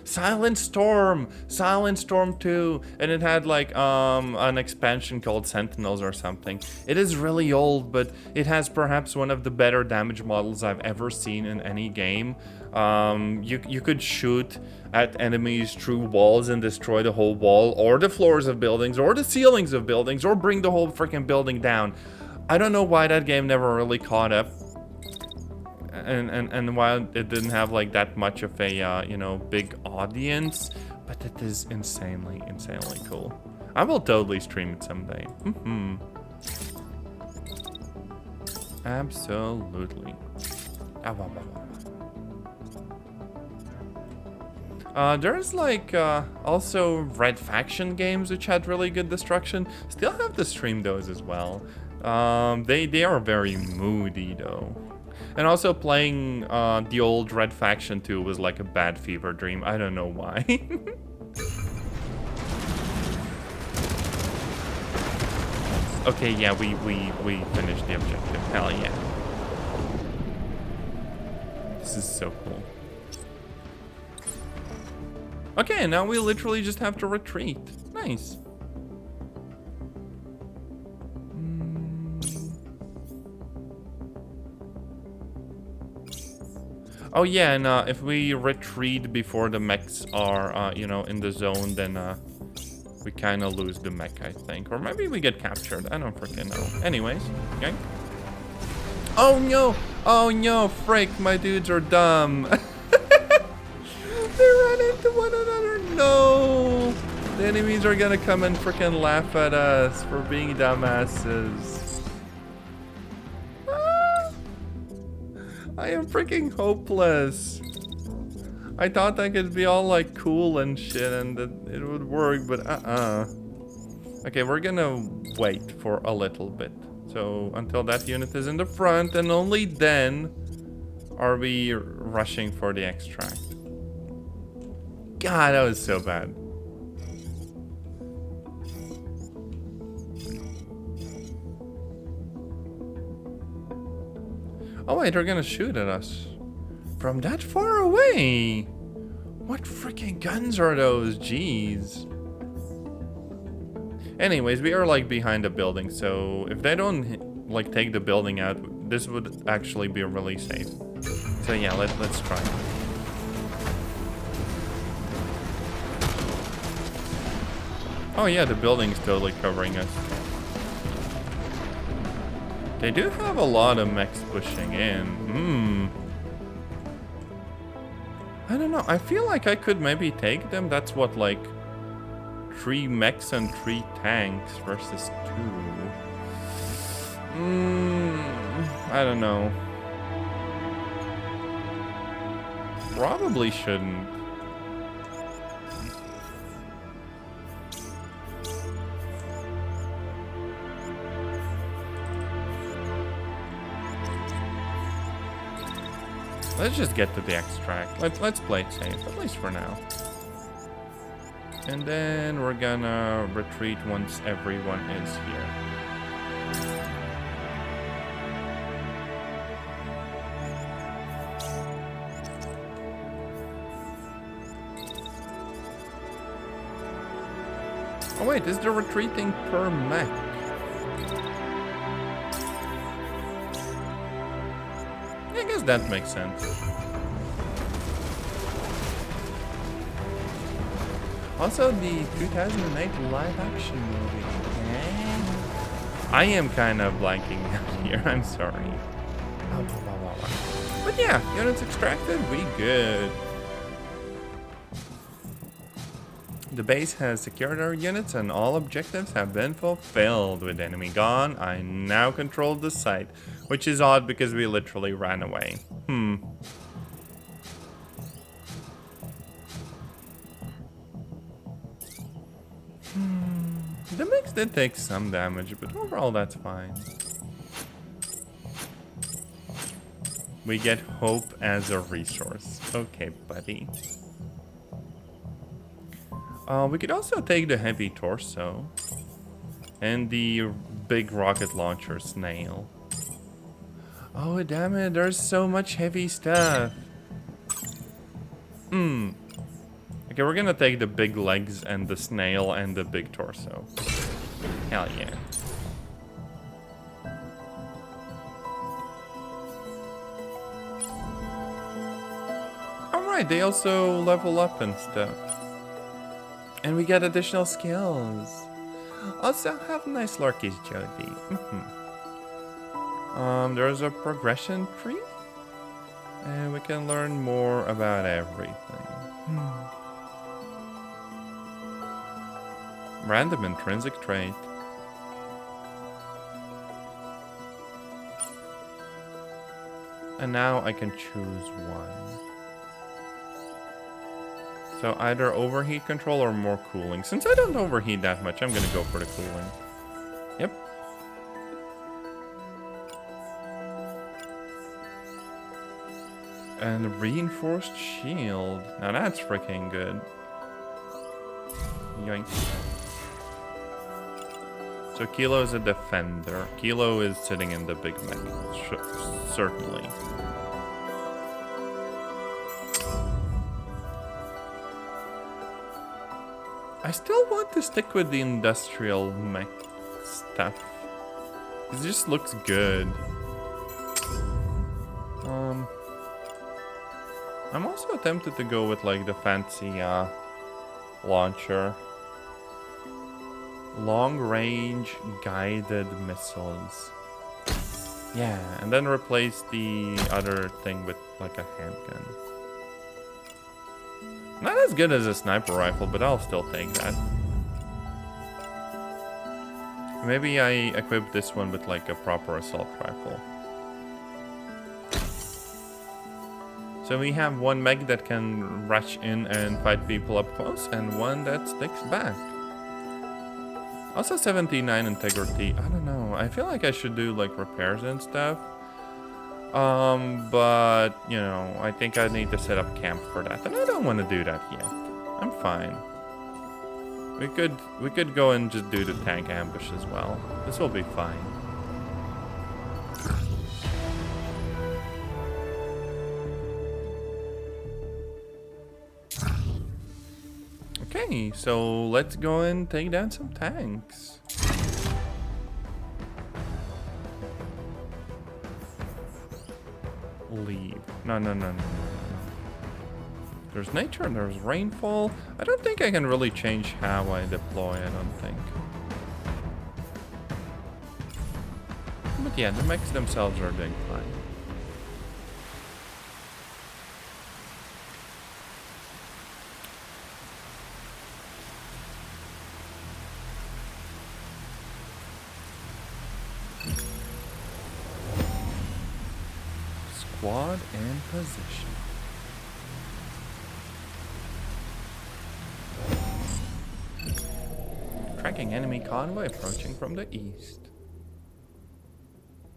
Silent Storm 2, and it had like an expansion called Sentinels or something. It is really old, but it has perhaps one of the better damage models I've ever seen in any game. You could shoot at enemies through walls and destroy the whole wall, or the floors of buildings, or the ceilings of buildings, or bring the whole freaking building down. I don't know why that game never really caught up. And while it didn't have like that much of a you know, big audience, but it is insanely cool. I will totally stream it someday. Absolutely. There's like also Red Faction games which had really good destruction. Still have to stream those as well. They are very moody though. And also playing the old Red Faction 2 was like a bad fever dream. I don't know why. Okay, yeah, we finished the objective. Hell yeah. This is so cool. Okay, now we literally just have to retreat. Nice. Oh yeah, and if we retreat before the mechs are, you know, in the zone, then we kind of lose the mech, I think. Or maybe we get captured. I don't freaking know. Anyways, okay. Oh no! Oh no, frick, my dudes are dumb. They ran into one another. No! The enemies are gonna come and freaking laugh at us for being dumbasses. Ah! I am freaking hopeless. I thought I could be all like cool and shit and that it would work, but Okay, we're gonna wait for a little bit. So until that unit is in the front, and only then are we rushing for the extract. God, that was so bad. Oh wait, they're gonna shoot at us. From that far away? What freaking guns are those? Jeez. Anyways, we are like behind a building, so if they don't like take the building out, this would actually be really safe. So yeah, let's try. Oh yeah, the building's totally covering us. They do have a lot of mechs pushing in. I don't know. I feel like I could maybe take them. That's what, like 3 mechs and 3 tanks versus 2. I don't know. Probably shouldn't. Let's just get to the extract. Let's play it safe, at least for now. And then we're gonna retreat once everyone is here. Oh wait, is the retreating per mech? I guess that makes sense. Also, the 2008 live action movie. I am kind of blanking out here, I'm sorry. But yeah, units extracted, we good. The base has secured our units and all objectives have been fulfilled. With the enemy gone, I now control the site. Which is odd because we literally ran away. The mix did take some damage, but overall that's fine. We get hope as a resource. Okay, buddy. We could also take the heavy torso. And the big rocket launcher snail. Oh, damn it, there's so much heavy stuff. Okay, we're gonna take the big legs and the snail and the big torso. Hell yeah. Alright, they also level up and stuff. And we get additional skills. Also, have nice lurkies, Jody. There's a progression tree. And we can learn more about everything. Random intrinsic trait. And now I can choose one. So either overheat control or more cooling. Since I don't overheat that much, I'm gonna go for the cooling. Yep. And reinforced shield. Now that's freaking good. Yoink. So Kilo is a defender. Kilo is sitting in the big mech. Certainly. I still want to stick with the industrial mech stuff. It just looks good. I'm also tempted to go with like the fancy launcher. Long range guided missiles. Yeah, and then replace the other thing with like a handgun. Not as good as a sniper rifle, but I'll still take that. Maybe I equip this one with like a proper assault rifle. So we have one mech that can rush in and fight people up close, and one that sticks back. Also 79 integrity. I don't know. I feel like I should do like repairs and stuff. But you know, I think I need to set up camp for that, and I don't want to do that yet. I'm fine. We could go and just do the tank ambush as well. This will be fine. Okay, so let's go and take down some tanks. Leave. No. There's nature, there's rainfall. I don't think I can really change how I deploy, I don't think. But yeah, the mechs themselves are doing fine. Squad and position. Tracking enemy convoy approaching from the east.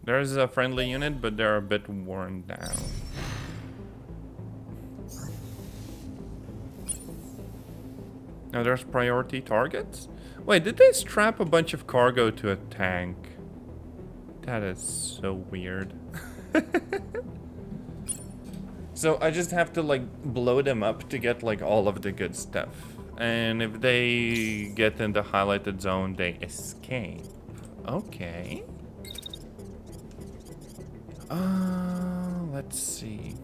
There's a friendly unit, but they're a bit worn down. Now there's priority targets? Wait, did they strap a bunch of cargo to a tank? That is so weird. So I just have to like blow them up to get like all of the good stuff. And if they get in the highlighted zone, they escape. Okay. Let's see.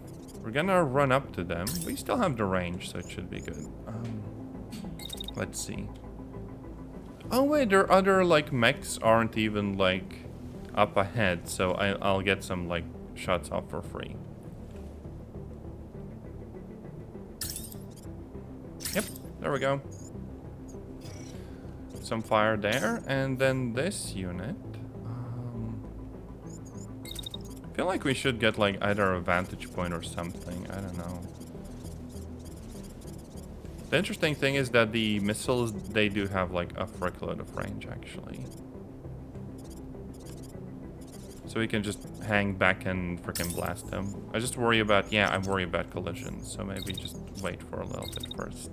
We're gonna run up to them. We still have the range, so it should be good. Let's see. Oh wait, their other like mechs aren't even like up ahead, so I'll get some like shots off for free. Yep, there we go. Some fire there, and then this unit. I feel like we should get like either a vantage point or something. I don't know. The interesting thing is that the missiles, they do have like a frickload of range actually. So we can just hang back and freaking blast them. I just worry about, yeah, I worry about collisions. So maybe just wait for a little bit first.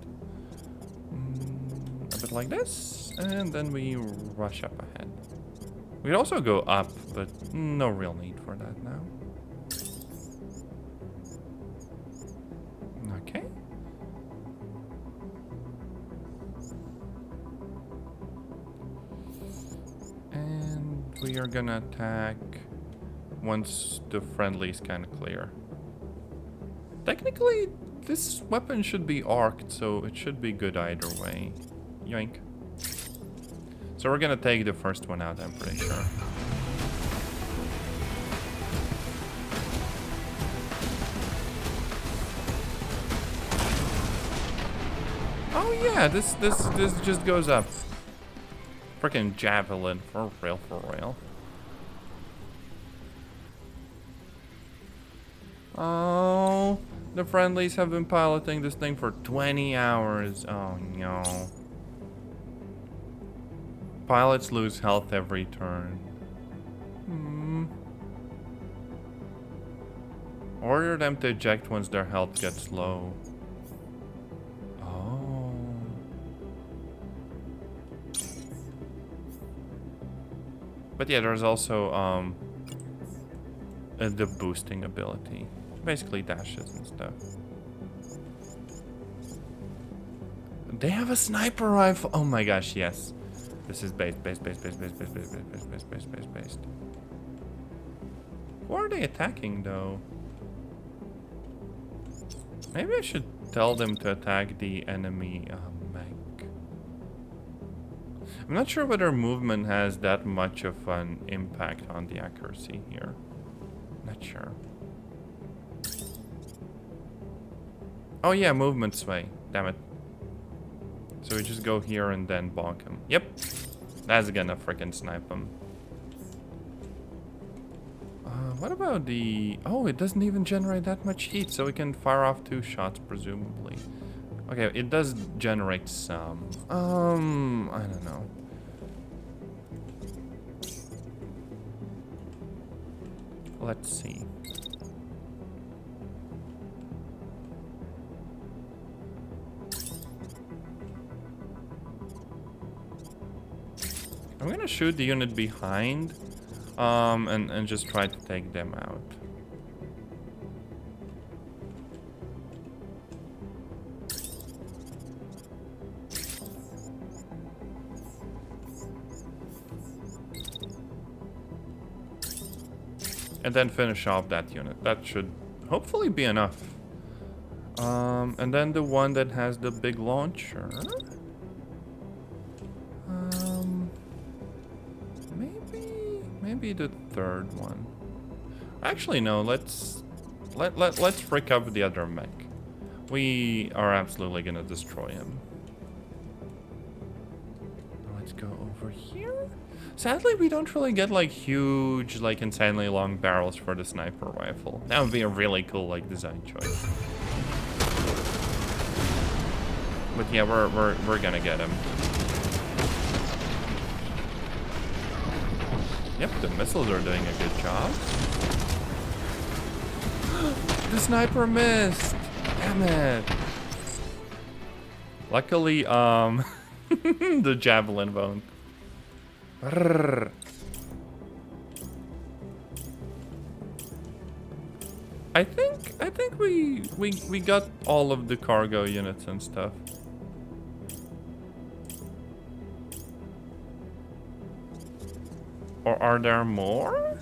A bit like this, and then we rush up ahead. We could also go up, but no real need for that now. Okay. And we are gonna attack once the friendly is kind of clear. Technically, this weapon should be arced, so it should be good either way. Yoink. So we're gonna take the first one out, I'm pretty sure. Oh yeah, this just goes up. Freaking javelin, for real, for real. Oh, the friendlies have been piloting this thing for 20 hours. Oh no. Pilots lose health every turn. Order them to eject once their health gets low. Oh. But yeah, there's also the boosting ability. Basically dashes and stuff. They have a sniper rifle. Oh my gosh, yes. This is based. Who are they attacking though? Maybe I should tell them to attack the enemy mech. I'm not sure whether movement has that much of an impact on the accuracy here. Not sure. Oh yeah, movement sway. Damn it. So we just go here and then bonk him. Yep. That's gonna freaking snipe him. What about the... Oh, it doesn't even generate that much heat, so we can fire off 2 shots, presumably. Okay, it does generate some. I don't know. Let's see. I'm gonna shoot the unit behind, and just try to take them out. And then finish off that unit. That should hopefully be enough. And then the one that has the big launcher. Maybe the third one. Actually, no. Let's frick up the other mech. We are absolutely gonna destroy him. Let's go over here. Sadly, we don't really get like huge, like insanely long barrels for the sniper rifle. That would be a really cool like design choice. But yeah, we're gonna get him. Yep, the missiles are doing a good job. The sniper missed. Damn it. Luckily, the javelin won't. I think we got all of the cargo units and stuff. Or are there more?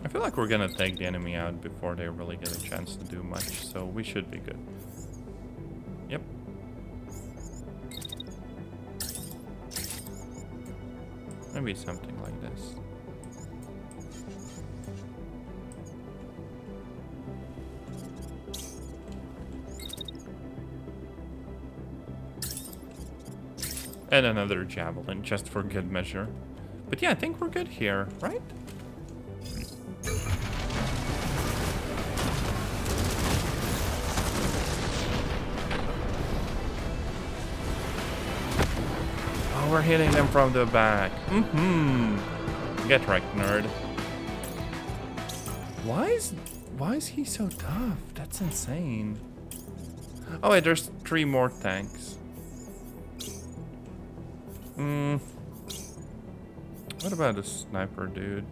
I feel like we're gonna take the enemy out before they really get a chance to do much, so we should be good. Yep. Maybe something like this. And another javelin, just for good measure. But yeah, I think we're good here, right? Oh, we're hitting them from the back. Get wrecked, nerd. Why is he so tough? That's insane. Oh wait, there's 3 more tanks. What about the sniper dude?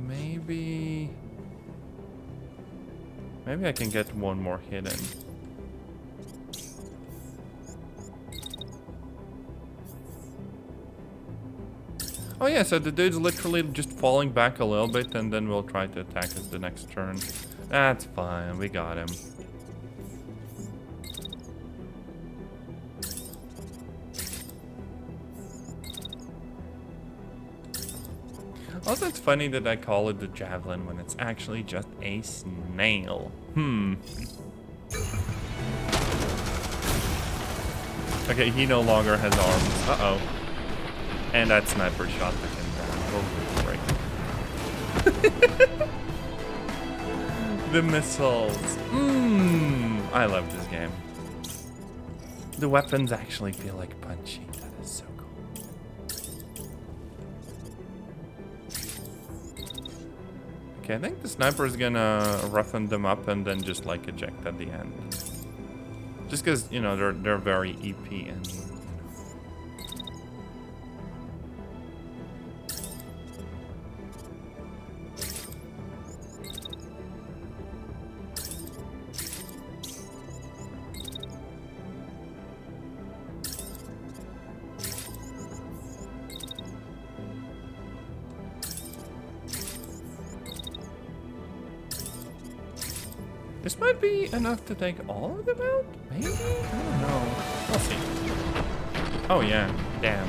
Maybe I can get one more hit in. Oh yeah, so the dude's literally just falling back a little bit, and then we'll try to attack us the next turn. That's fine, we got him. Also, it's funny that I call it the javelin when it's actually just a snail. Okay, he no longer has arms. Uh-oh. And that sniper shot took him down. Holy frick. The missiles. I love this game. The weapons actually feel like punchy. That is so cool. Okay, I think the sniper is gonna roughen them up and then just like eject at the end. Just because, you know, they're very EP and, you know. This might be enough to take all of them out? Maybe? I don't know. We'll see. Oh yeah, damn.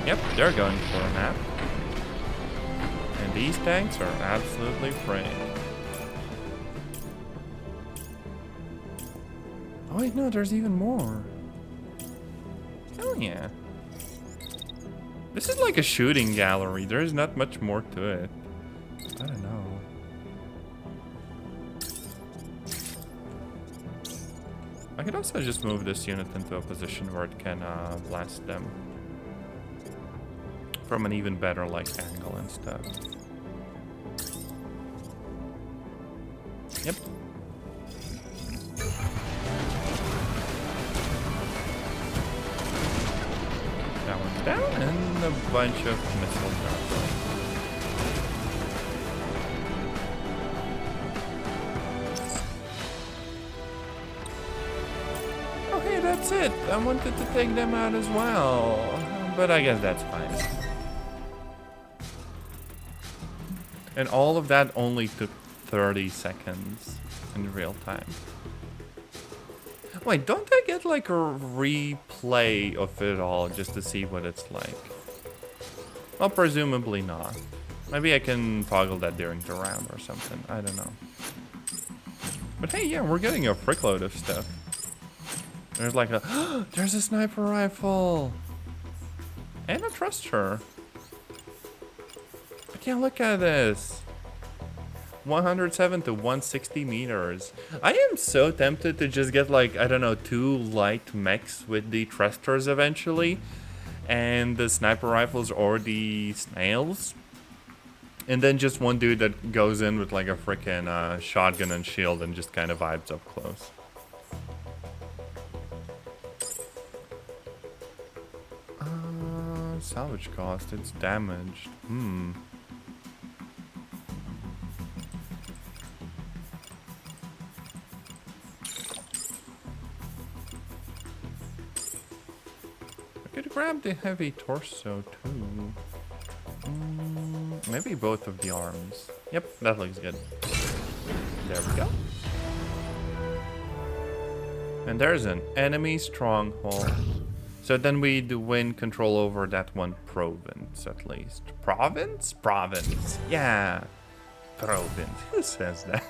Yep, they're going for a nap. And these tanks are absolutely frayed. Oh wait, no, there's even more. Hell yeah. This is like a shooting gallery. There's not much more to it. I don't know. I could also just move this unit into a position where it can blast them from an even better like angle and stuff. Yep. That one's down, and a bunch of missile drops. Okay, that's it. I wanted to take them out as well, but I guess that's fine. And all of that only took 30 seconds in real time. Wait, don't I get like a replay of it all just to see what it's like? Well, presumably not. Maybe I can toggle that during the round or something. I don't know. But hey, yeah, we're getting a frickload of stuff. There's like a... there's a sniper rifle! And a thruster. I can't look at this. 107 to 160 meters. I am so tempted to just get like, I don't know, 2 light mechs with the thrusters eventually. And the sniper rifles or the snails. And then just one dude that goes in with like a freaking shotgun and shield and just kind of vibes up close. Salvage cost, it's damaged. I could grab the heavy torso too. Maybe both of the arms. Yep, that looks good. There we go. And there's an enemy stronghold. So then we do win control over that one province at least. Province? Province. Yeah. Province. Who says that?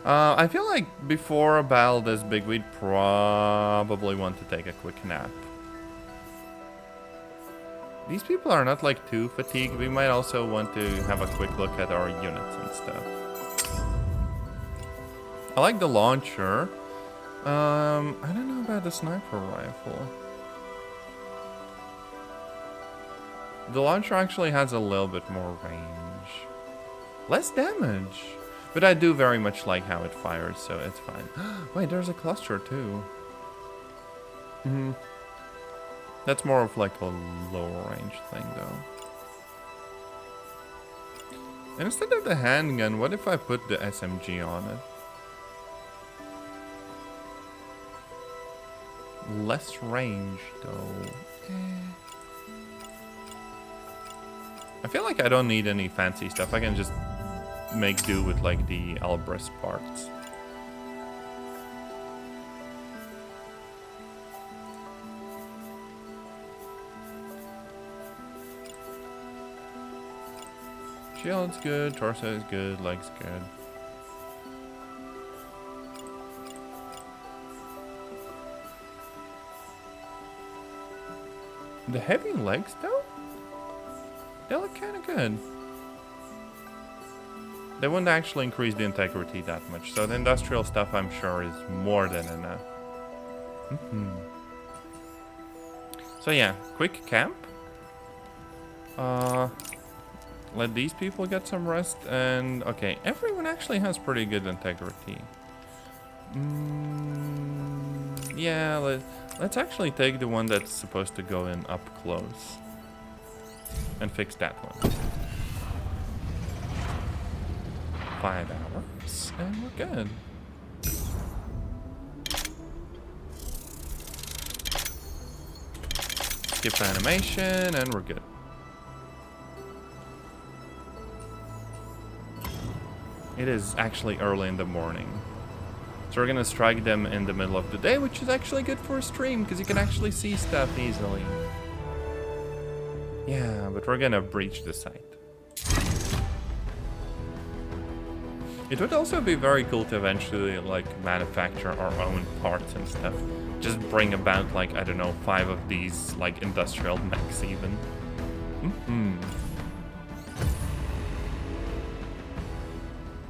I feel like before a battle this big, we'd probably want to take a quick nap. These people are not like too fatigued. We might also want to have a quick look at our units and stuff. I like the launcher. I don't know about the sniper rifle. The launcher actually has a little bit more range. Less damage. But I do very much like how it fires, so it's fine. Wait, there's a cluster too. That's more of like a lower range thing though. And instead of the handgun, what if I put the SMG on it? Less range though. I feel like I don't need any fancy stuff. I can just make do with like the Elbrus parts. Shield's good, torso is good, legs good. The heavy legs though? They look kind of good. They wouldn't actually increase the integrity that much, so the industrial stuff I'm sure is more than enough. So yeah, quick camp. Let these people get some rest, and okay, everyone actually has pretty good integrity. Yeah, let's actually take the one that's supposed to go in up close and fix that one. 5 hours, and we're good. Skip animation, and we're good. It is actually early in the morning. So we're gonna strike them in the middle of the day, which is actually good for a stream, because you can actually see stuff easily. Yeah, but we're gonna breach the site. It would also be very cool to eventually, like, manufacture our own parts and stuff. Just bring about, like, I don't know, 5 of these, like, industrial mechs even.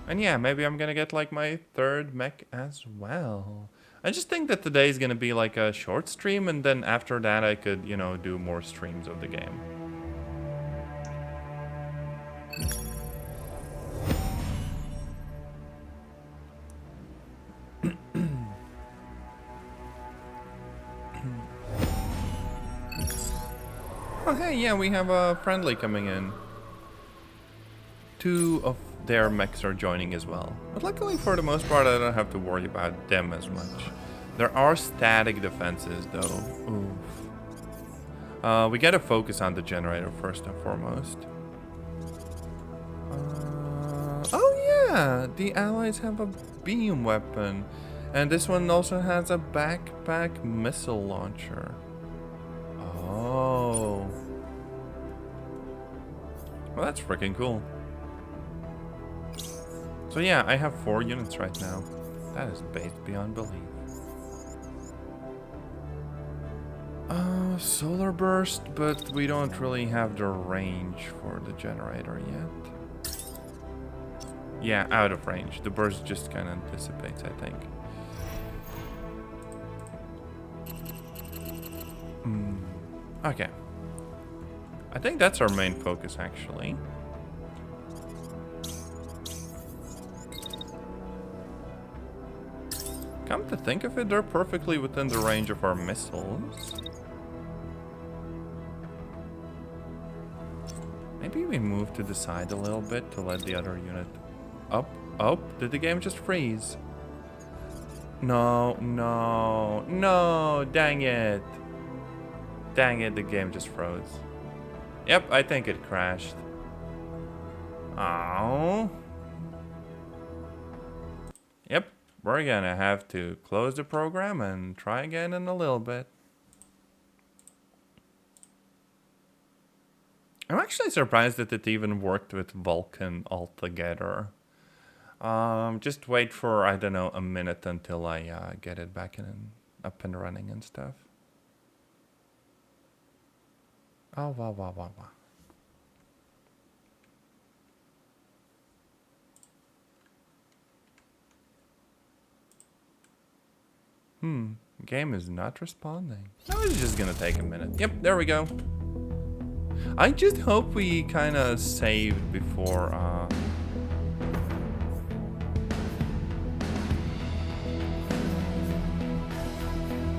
And yeah, maybe I'm gonna get, like, my 3rd mech as well. I just think that today is gonna be, like, a short stream, and then after that I could, you know, do more streams of the game. Oh, hey, yeah, we have a friendly coming in. 2 of their mechs are joining as well. But luckily, for the most part, I don't have to worry about them as much. There are static defenses, though. Oof. We gotta focus on the generator first and foremost. Oh, yeah! The allies have a beam weapon. And this one also has a backpack missile launcher. Oh. Well, that's freaking cool. So yeah, I have 4 units right now. That is based beyond belief. Solar burst, but we don't really have the range for the generator yet. Yeah, out of range. The burst just kind of dissipates, I think. Okay. I think that's our main focus, actually. Come to think of it, they're perfectly within the range of our missiles. Maybe we move to the side a little bit to let the other unit up. Oh, did the game just freeze? No, no, no, dang it. Dang it, the game just froze. Yep, I think it crashed. Oh. Yep, we're gonna have to close the program and try again in a little bit. I'm actually surprised that it even worked with Vulkan altogether. Just wait for, I don't know, a minute until I get it back in, up and running and stuff. Oh, wow, wow, wow, wow. Game is not responding. No, it's just gonna take a minute. Yep, there we go. I just hope we kind of saved before,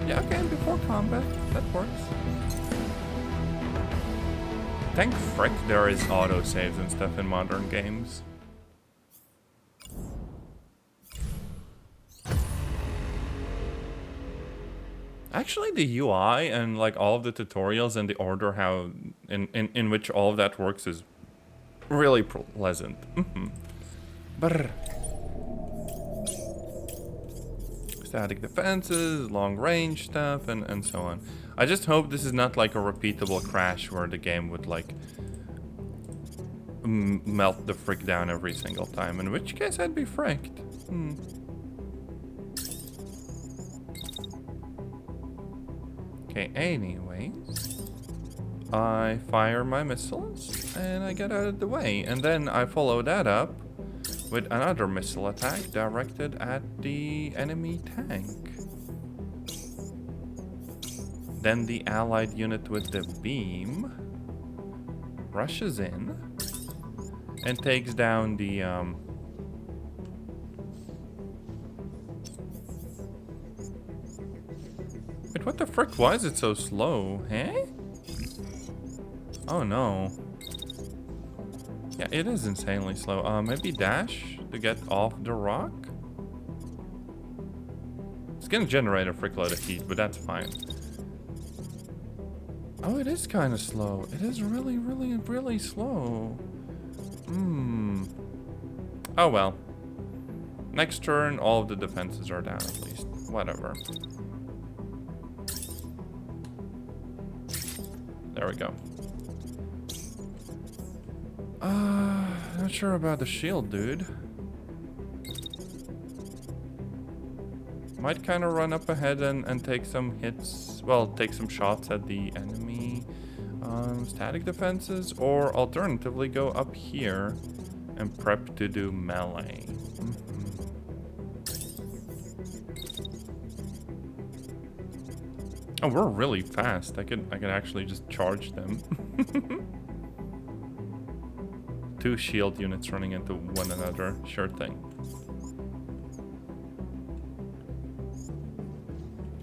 yeah, okay, before combat. That works. Thank frick there is auto-saves and stuff in modern games. Actually, the UI and like all of the tutorials and the order how in which all of that works is really pleasant. Brr. Static defenses, long range stuff, and so on. I just hope this is not like a repeatable crash where the game would like melt the frick down every single time, in which case I'd be fricked. Okay, anyways, I fire my missiles and I get out of the way, and then I follow that up with another missile attack directed at the enemy tank. Then the allied unit with the beam rushes in and takes down the Wait, what the frick? Why is it so slow? Huh? Oh no. Yeah, it is insanely slow. Maybe dash to get off the rock? It's gonna generate a frickload of heat, but that's fine. Oh, it is kind of slow. It is really, really, really slow. Oh well. Next turn, all of the defenses are down at least. Whatever. There we go. Not sure about the shield, dude. Might kind of run up ahead and take some hits. Well, take some shots at the enemy static defenses, or alternatively go up here and prep to do melee. Oh, we're really fast. I could actually just charge them. 2 shield units running into one another. Sure thing.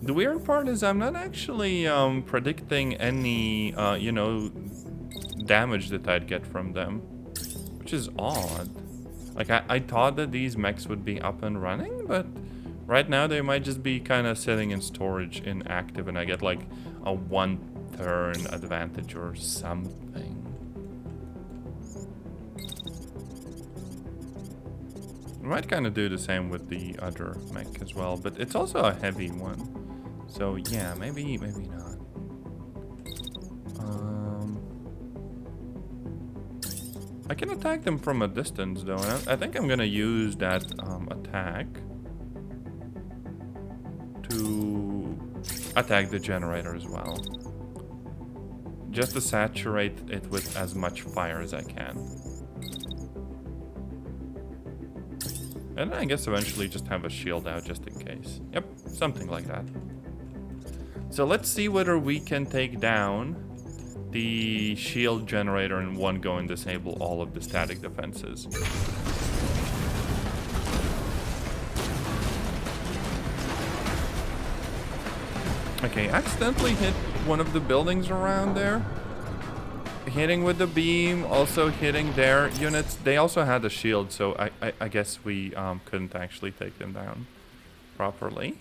The weird part is I'm not actually predicting any, you know, damage that I'd get from them, which is odd. Like, I thought that these mechs would be up and running, but right now they might just be kind of sitting in storage inactive, and I get like a 1-turn advantage or something. I might kind of do the same with the other mech as well, but it's also a heavy one. So yeah, maybe not. I can attack them from a distance though, and I think I'm gonna use that attack to attack the generator as well. Just to saturate it with as much fire as I can. And then I guess eventually just have a shield out just in case. Yep, something like that. So let's see whether we can take down the shield generator in one go and disable all of the static defenses. Okay, accidentally hit one of the buildings around there. Hitting with the beam, also hitting their units. They also had a shield, so I guess we couldn't actually take them down properly.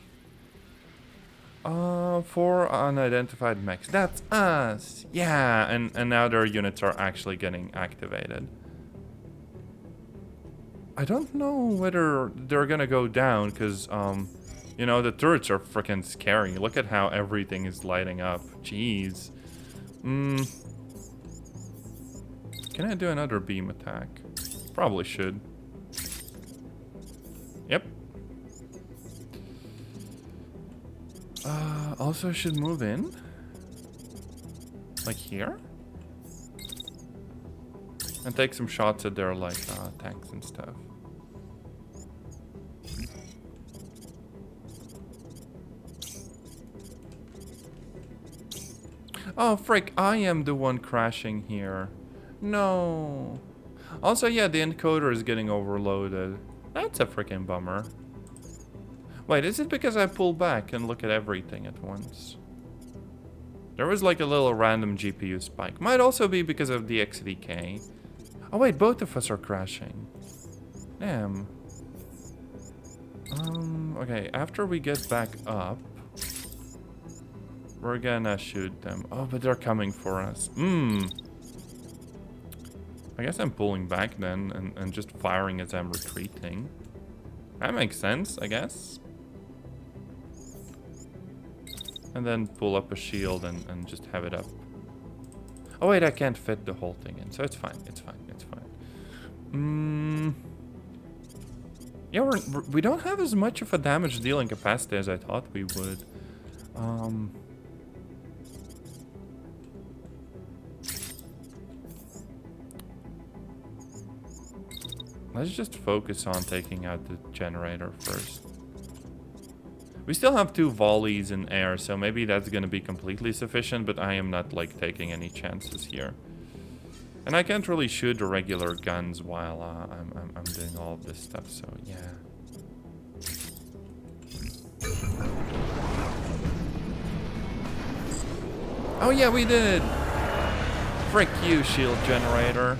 4 unidentified mechs. That's us! Yeah, and now their units are actually getting activated. I don't know whether they're gonna go down, because, you know, the turrets are freaking scary. Look at how everything is lighting up. Jeez. Can I do another beam attack? Probably should. Yep. Also should move in. Like here. And take some shots at their, like, tanks and stuff. Oh, frick, I am the one crashing here. No. Also, yeah, the encoder is getting overloaded. That's a freaking bummer. Wait, is it because I pull back and look at everything at once? There was like a little random GPU spike. Might also be because of DXVK. Oh wait, both of us are crashing. Damn. Okay, after we get back up, we're gonna shoot them. Oh, but they're coming for us. I guess I'm pulling back then and just firing as I'm retreating. That makes sense, I guess. And then pull up a shield and just have it up. Oh wait, I can't fit the whole thing in, so it's fine, it's fine, it's fine. Yeah, we don't have as much of a damage dealing capacity as I thought we would. Let's just focus on taking out the generator first. We still have 2 volleys in air, so maybe that's gonna be completely sufficient, but I am not, like, taking any chances here. And I can't really shoot the regular guns while I'm doing all of this stuff, so yeah. Oh yeah, we did! Frick you, shield generator.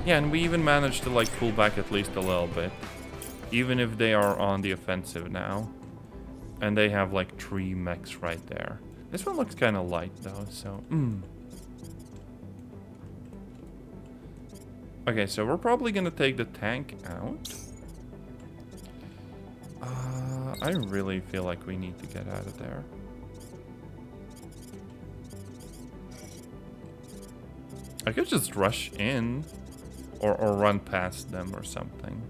Yeah, and we even managed to, like, pull back at least a little bit. Even if they are on the offensive now. And they have, like, 3 mechs right there. This one looks kind of light, though, so... Okay, so we're probably gonna take the tank out. I really feel like we need to get out of there. I could just rush in. Or run past them or something.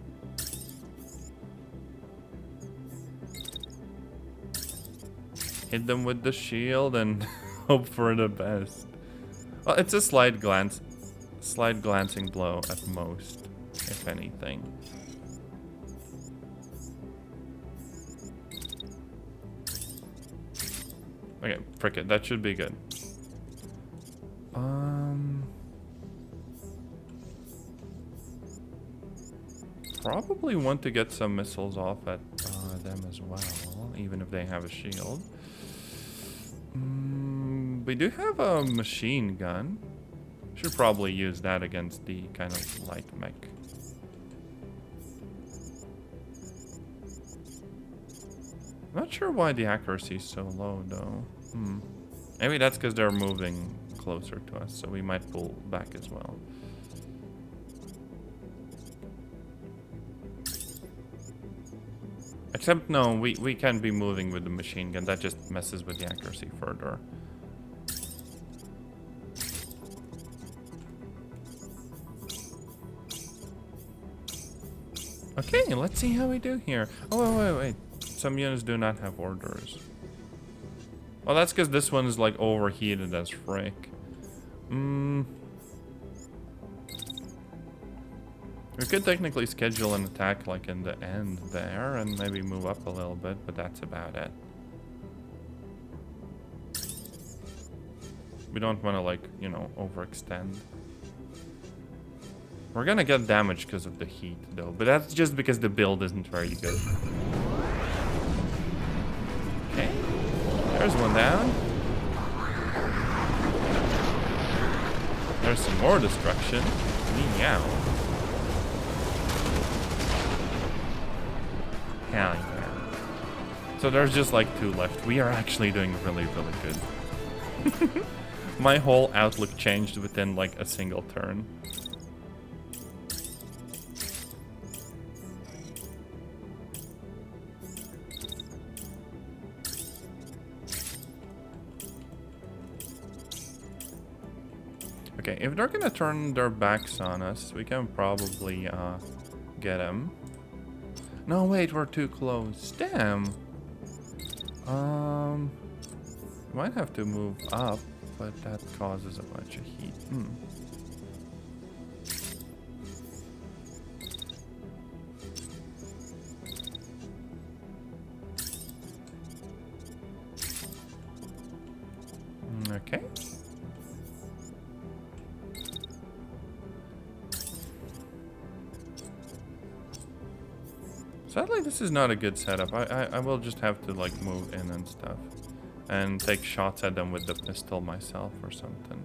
Hit them with the shield and hope for the best. Well, it's a slight glancing blow at most, if anything. Okay, frick it, that should be good. Probably want to get some missiles off at them as well, even if they have a shield. We do have a machine gun. Should probably use that against the kind of light mech. Not sure why the accuracy is so low, though. Maybe that's because they're moving closer to us, so we might pull back as well. Except, no, we can't be moving with the machine gun. That just messes with the accuracy further. Okay, let's see how we do here. Oh, wait. Some units do not have orders. Well, that's because this one is, like, overheated as frick. We could technically schedule an attack, like, in the end there, and maybe move up a little bit, but that's about it. We don't want to, like, you know, overextend. We're gonna get damage because of the heat, though, but that's just because the build isn't very good. Okay, there's one down. There's some more destruction. Meow. Hell yeah. So there's just like 2 left. We are actually doing really, really good. My whole outlook changed within like a single turn. Okay, if they're gonna turn their backs on us, we can probably get them. No, wait, we're too close. Damn. Might have to move up, but that causes a bunch of heat. Okay. Sadly, this is not a good setup. I will just have to like move in and stuff. And take shots at them with the pistol myself or something.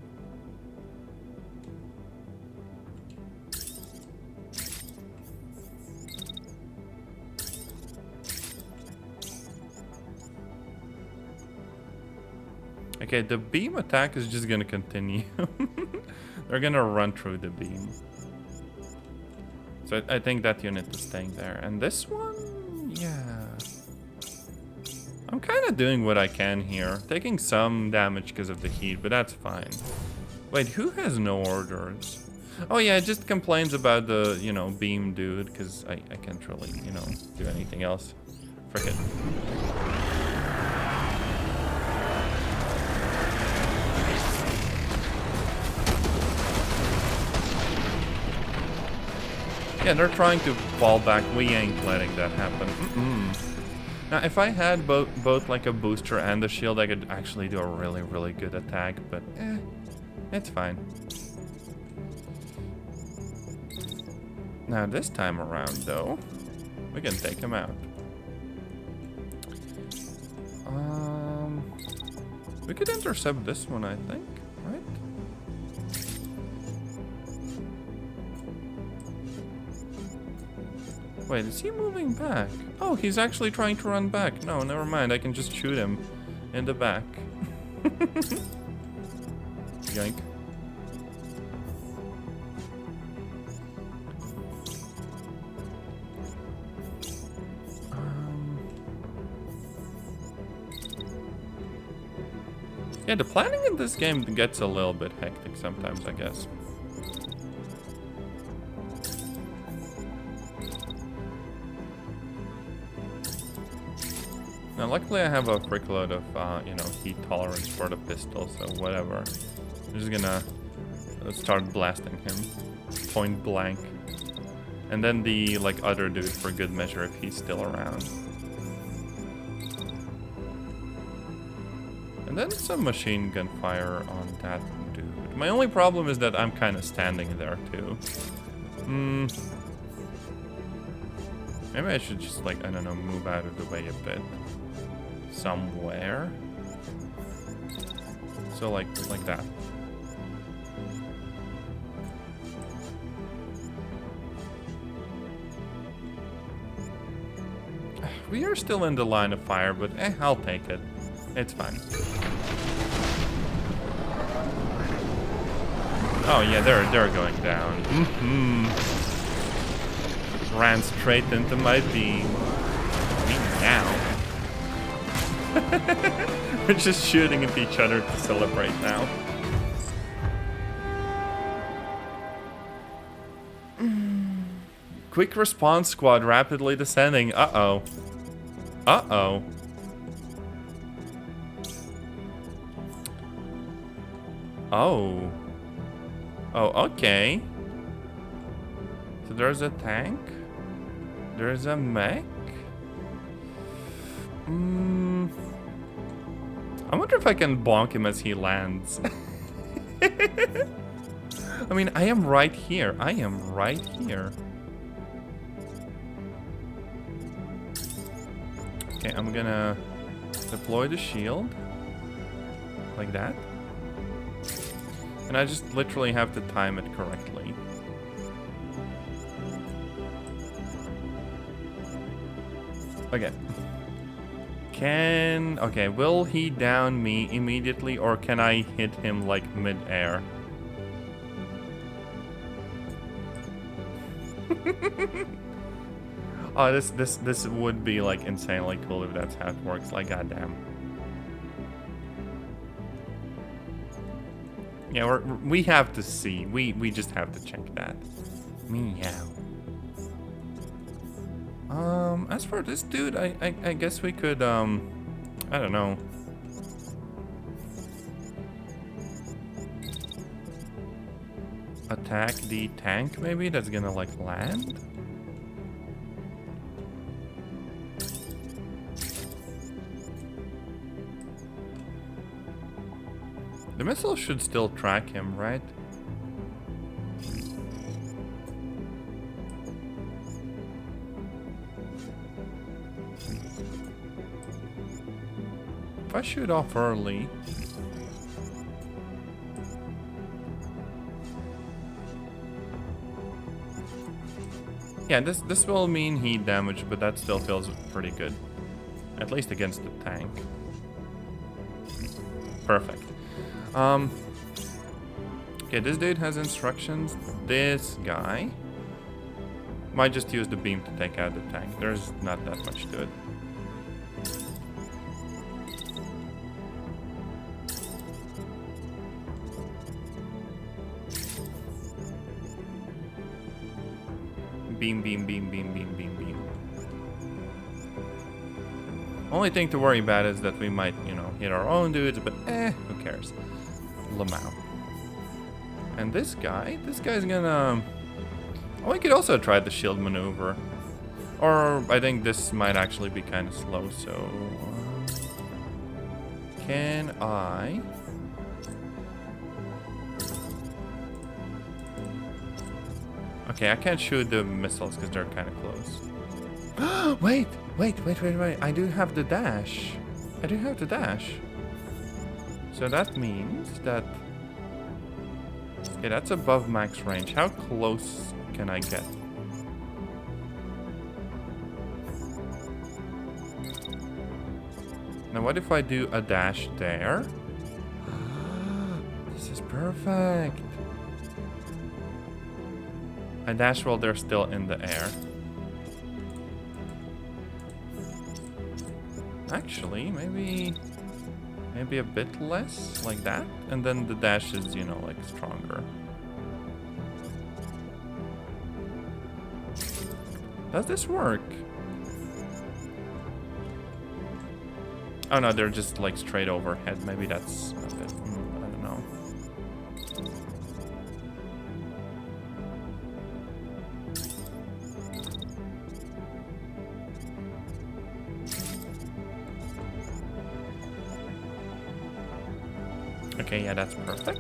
Okay, the beam attack is just gonna continue. They're gonna run through the beam. So I think that unit is staying there. And this one, yeah. I'm kind of doing what I can here. Taking some damage because of the heat, but that's fine. Wait, who has no orders? Oh yeah, it just complains about the, you know, beam dude, because I can't really, you know, do anything else. Frick it. Yeah, they're trying to fall back. We ain't letting that happen. Now, if I had both like a booster and a shield, I could actually do a really, really good attack, but it's fine. Now, this time around, though, we can take him out. We could intercept this one, I think, right? Wait, is he moving back? Oh, he's actually trying to run back. No, never mind. I can just shoot him in the back. Yoink. Yeah, the planning in this game gets a little bit hectic sometimes, I guess. Now, luckily I have a frick load of, you know, heat tolerance for the pistol, so whatever. I'm just gonna start blasting him. Point blank. And then the, like, other dude for good measure if he's still around. And then some machine gun fire on that dude. My only problem is that I'm kind of standing there, too. Maybe I should just, like, I don't know, move out of the way a bit. Somewhere. So, like that. We are still in the line of fire, but I'll take it. It's fine. Oh yeah, they're going down. Ran straight into my beam. Me now. We're just shooting at each other to celebrate now. Quick response squad rapidly descending. Uh-oh. Uh-oh. Oh. Oh, okay. So there's a tank. There's a mech. I wonder if I can bonk him as he lands. I mean, I am right here. I am right here. Okay, I'm gonna deploy the shield. Like that. And I just literally have to time it correctly. Okay. Okay, will he down me immediately, or can I hit him like mid-air? Oh, this would be like insanely cool if that's how it works. Like, goddamn. Yeah, we have to see. We just have to check that. Meow. As for this dude, I guess we could, I don't know. Attack the tank, maybe? That's gonna, like, land? The missile should still track him, right? If I shoot off early... Yeah, this will mean heat damage, but that still feels pretty good. At least against the tank. Perfect. Okay, this dude has instructions. This guy might just use the beam to take out the tank. There's not that much to it. beam, beam, beam, beam, beam, beam, beam. Only thing to worry about is that we might, you know, hit our own dudes, but who cares? Lamau. And this guy's gonna... Oh, we could also try the shield maneuver. Or I think this might actually be kind of slow, so... can I... Okay, I can't shoot the missiles because they're kind of close. Wait. I do have the dash. So that means that... Okay, that's above max range. How close can I get? Now what if I do a dash there? This is perfect. A dash while they're still in the air. Actually, maybe a bit less, like that. And then the dash is, you know, like stronger. Does this work? Oh no, they're just like straight overhead. Maybe that's a bit, I don't know. Okay, yeah, that's perfect.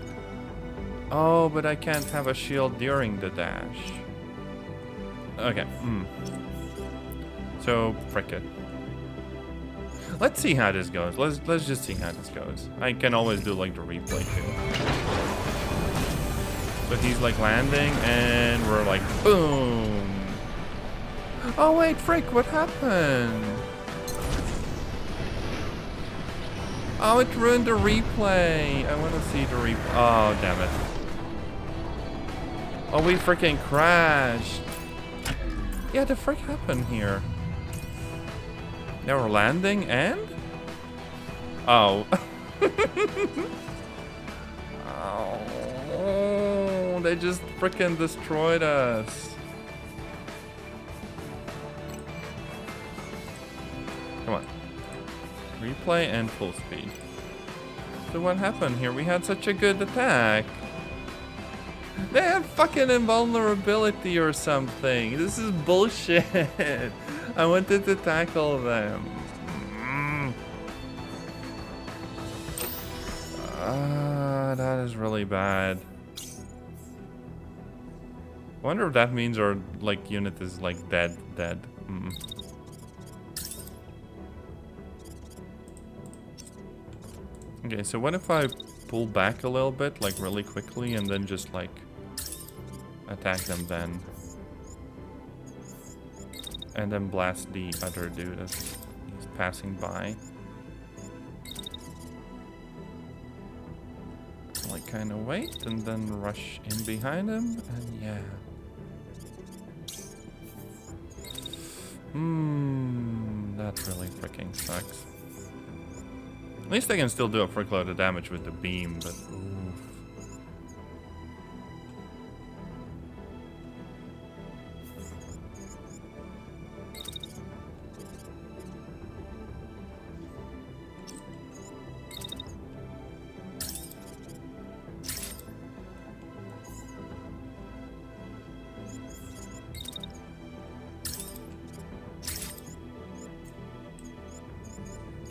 Oh, but I can't have a shield during the dash. Okay, So, frick it. Let's see how this goes. Let's just see how this goes. I can always do like the replay too. So he's like landing and we're like boom. Oh wait, frick, what happened? Oh, it ruined the replay. I want to see the replay. Oh, damn it. Oh, we freaking crashed. Yeah, the frick happened here? Now we're landing and... Oh. Oh, they just freaking destroyed us. Come on. Replay and full speed. So what happened here? We had such a good attack. They have fucking invulnerability or something. This is bullshit. I wanted to tackle them. That is really bad. Wonder if that means our like unit is like dead. Okay, so what if I pull back a little bit, like really quickly, and then just like attack them then? And then blast the other dude as he's passing by. Like kind of wait and then rush in behind him, and yeah. That really freaking sucks. At least I can still do a frick load of damage with the beam, but oof.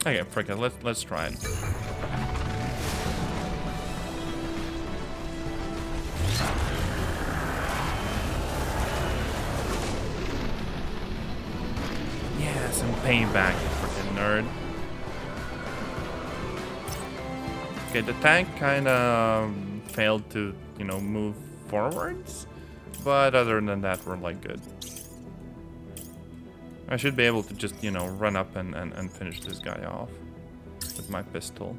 Okay, frick it, let's try it. Yeah, some payback, you freaking nerd. Okay, the tank kind of failed to, you know, move forwards, but other than that, we're like good. I should be able to just, you know, run up and finish this guy off with my pistol.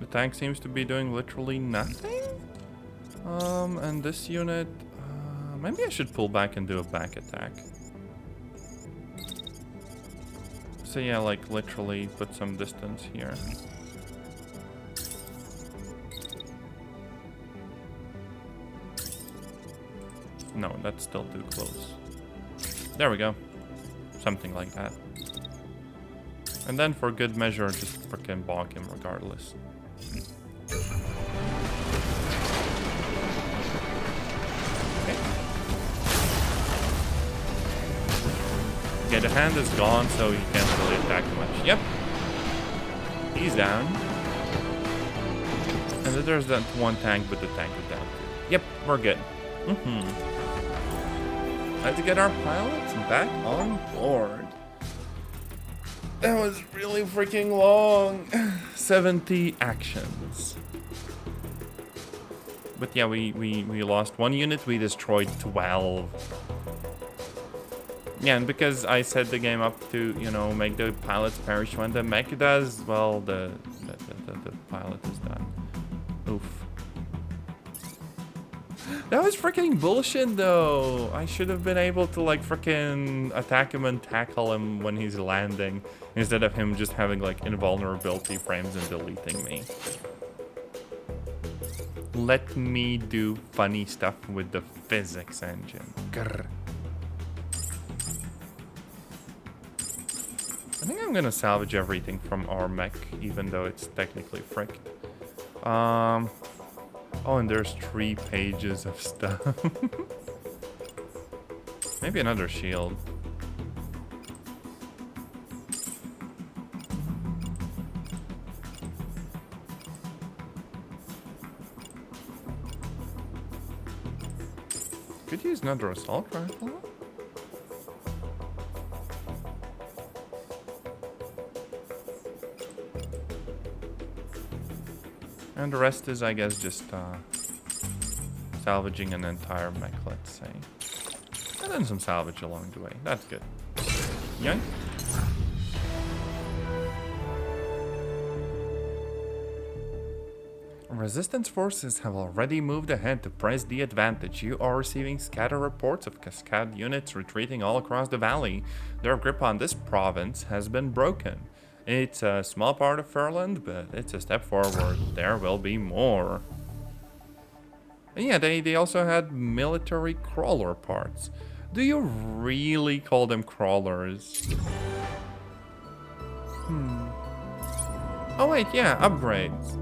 The tank seems to be doing literally nothing? And this unit, maybe I should pull back and do a back attack. So yeah, like literally put some distance here. No, that's still too close. There we go. Something like that. And then for good measure, just freaking bonk him regardless. Okay, the hand is gone, so he can't really attack much. Yep. He's down. And then there's that one tank, but the tank is down too. Yep, we're good. Let's get our pilots back on board. That was really freaking long. 70 actions. But yeah, we lost one unit, we destroyed 12. Yeah, and because I set the game up to, you know, make the pilots perish when the mech does, well, the pilot is done. Oof. That was freaking bullshit, though. I should have been able to, like, freaking attack him and tackle him when he's landing, instead of him just having, like, invulnerability frames and deleting me. Let me do funny stuff with the physics engine. Grr. I think I'm gonna salvage everything from our mech, even though it's technically fricked. Oh, and there's 3 pages of stuff. Maybe another shield. Could use another assault rifle. And the rest is, I guess, just salvaging an entire mech, let's say. And then some salvage along the way. That's good. Yoink. Resistance forces have already moved ahead to press the advantage. You are receiving scatter reports of Cascade units retreating all across the valley. Their grip on this province has been broken. It's a small part of Furland, but it's a step forward. There will be more. And yeah, they also had military crawler parts. Do you really call them crawlers? Oh wait, yeah, upgrades.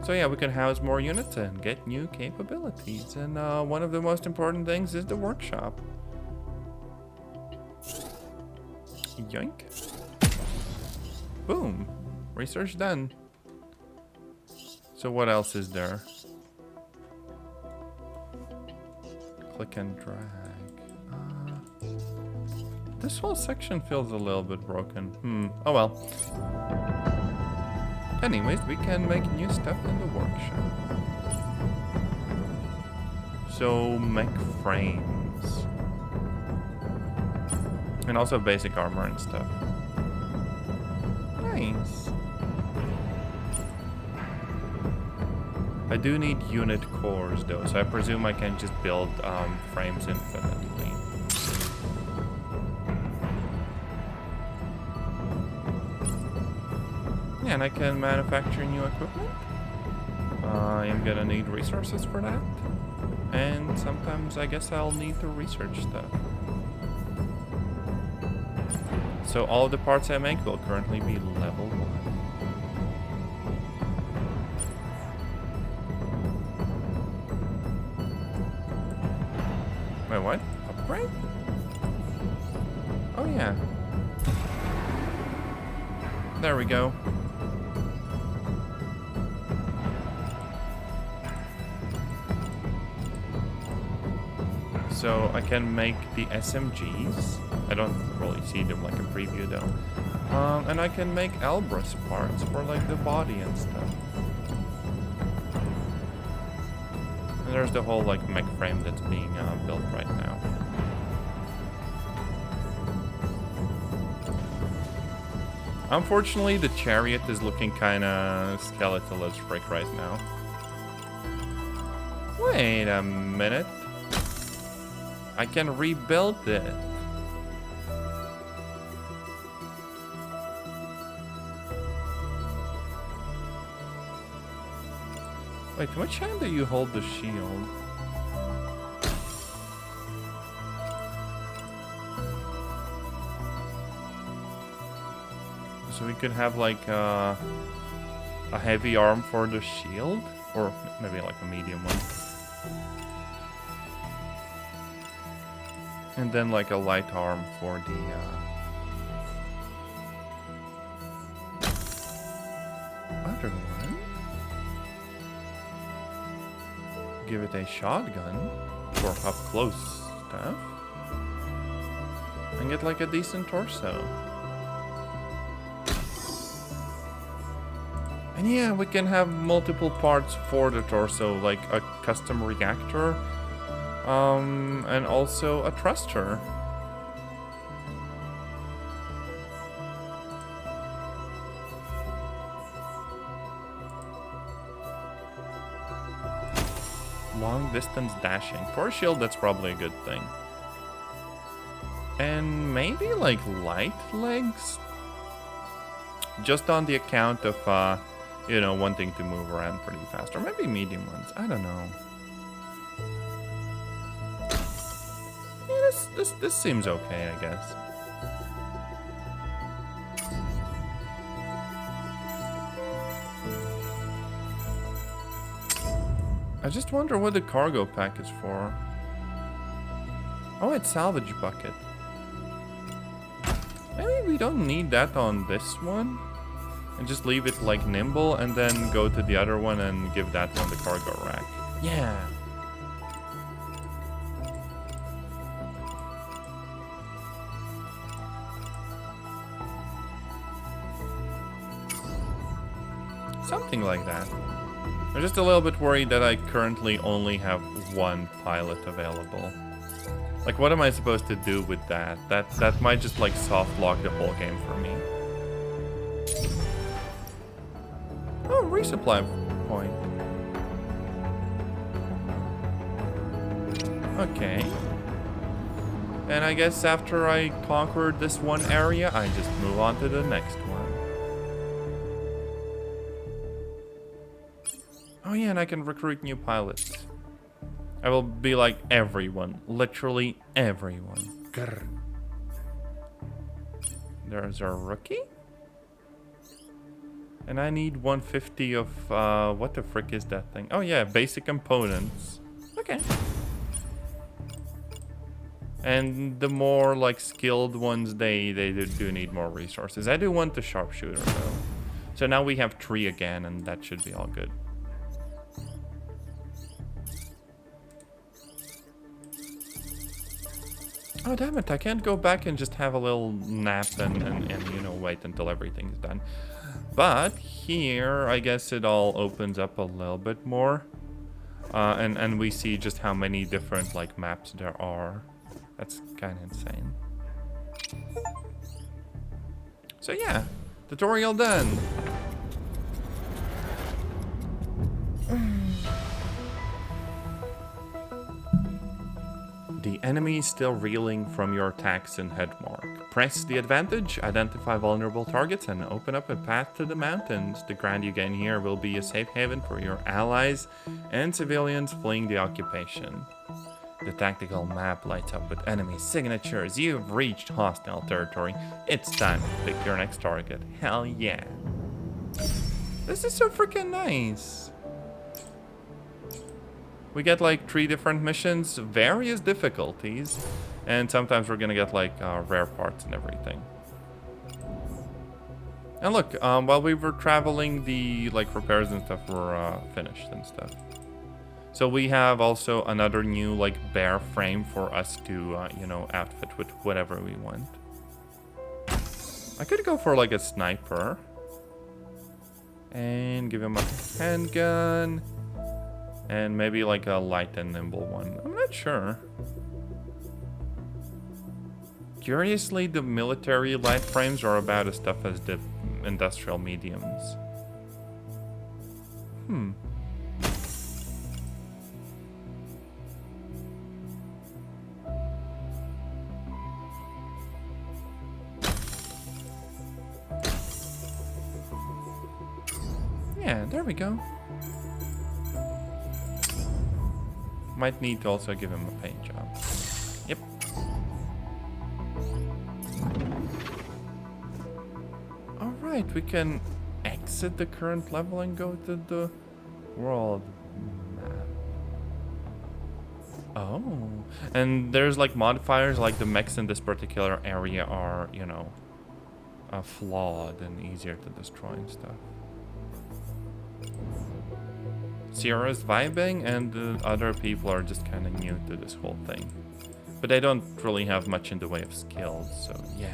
So yeah, we can house more units and get new capabilities. And one of the most important things is the workshop. Yoink. Boom. Research done. So what else is there? Click and drag. This whole section feels a little bit broken. Oh well. Anyways, we can make new stuff in the workshop. So, mech frames. And also basic armor and stuff. Nice. I do need unit cores though, so I presume I can just build frames infinitely. Yeah, and I can manufacture new equipment. I am gonna need resources for that. And sometimes I guess I'll need to research stuff. So all of the parts I make will currently be level 1. Wait, what? Upgrade? Oh yeah. There we go. So I can make the SMGs. I don't really see them like a preview though. And I can make Elbrus parts for like the body and stuff. And there's the whole like mech frame that's being built right now. Unfortunately, the chariot is looking kinda skeletal as frick right now. Wait a minute. I can rebuild it. Wait, which hand do you hold the shield? So we could have like a heavy arm for the shield? Or maybe like a medium one. And then like a light arm for the... other one. Give it a shotgun for up close stuff. And get like a decent torso. And yeah, we can have multiple parts for the torso, like a custom reactor, and also a thruster. Long distance dashing. For a shield, that's probably a good thing. And maybe like light legs? Just on the account of, you know, wanting to move around pretty fast. Or maybe medium ones. I don't know. Yeah, this seems okay, I guess. I just wonder what the cargo pack is for. Oh, it's salvage bucket. Maybe we don't need that on this one. And just leave it like nimble and then go to the other one and give that one the cargo rack. Yeah. Something like that. I'm just a little bit worried that I currently only have one pilot available. Like, what am I supposed to do with that? That might just like soft lock the whole game for me. Oh, resupply point. Okay. And I guess after I conquered this one area, I just move on to the next one. Oh yeah, and I can recruit new pilots. I will be like everyone. Literally everyone. Grr. There's a rookie? And I need 150 of, what the frick is that thing? Oh yeah, basic components. Okay. And the more, like, skilled ones, they do need more resources. I do want the sharpshooter, though. So now we have 3 again, and that should be all good. Oh, damn it, I can't go back and just have a little nap and you know, wait until everything's done. But here, I guess it all opens up a little bit more. And we see just how many different, like, maps there are. That's kind of insane. So yeah, tutorial done. The enemy is still reeling from your attacks in Headmark. Press the advantage, identify vulnerable targets, and open up a path to the mountains. The ground you gain here will be a safe haven for your allies and civilians fleeing the occupation. The tactical map lights up with enemy signatures. You've reached hostile territory. It's time to pick your next target. Hell yeah. This is so freaking nice. We get like 3 different missions, various difficulties, and sometimes we're gonna get like rare parts and everything. And look, while we were traveling, the like repairs and stuff were finished and stuff. So we have also another new like bear frame for us to, you know, outfit with whatever we want. I could go for like a sniper and give him a handgun. And maybe like a light and nimble one. I'm not sure. Curiously, the military light frames are about as tough as the industrial mediums. Yeah, there we go. Might need to also give him a paint job. Yep. Alright, we can exit the current level and go to the world map. Oh. And there's like modifiers, like the mechs in this particular area are, you know, flawed and easier to destroy and stuff. Sierra's vibing, and the other people are just kind of new to this whole thing. But they don't really have much in the way of skills, so yeah.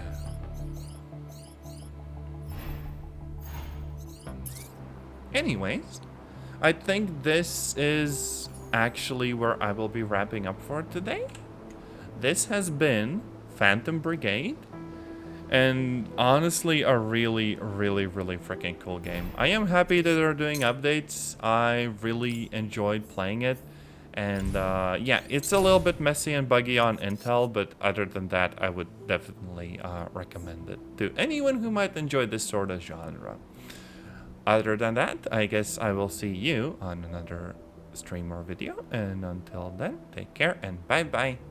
Anyways, I think this is actually where I will be wrapping up for today. This has been Phantom Brigade. And honestly, a really freaking cool game. I am happy that they're doing updates. I really enjoyed playing it. And yeah, it's a little bit messy and buggy on Intel, but other than that, I would definitely recommend it to anyone who might enjoy this sort of genre. Other than that, I guess I will see you on another stream or video. And until then, take care and bye-bye.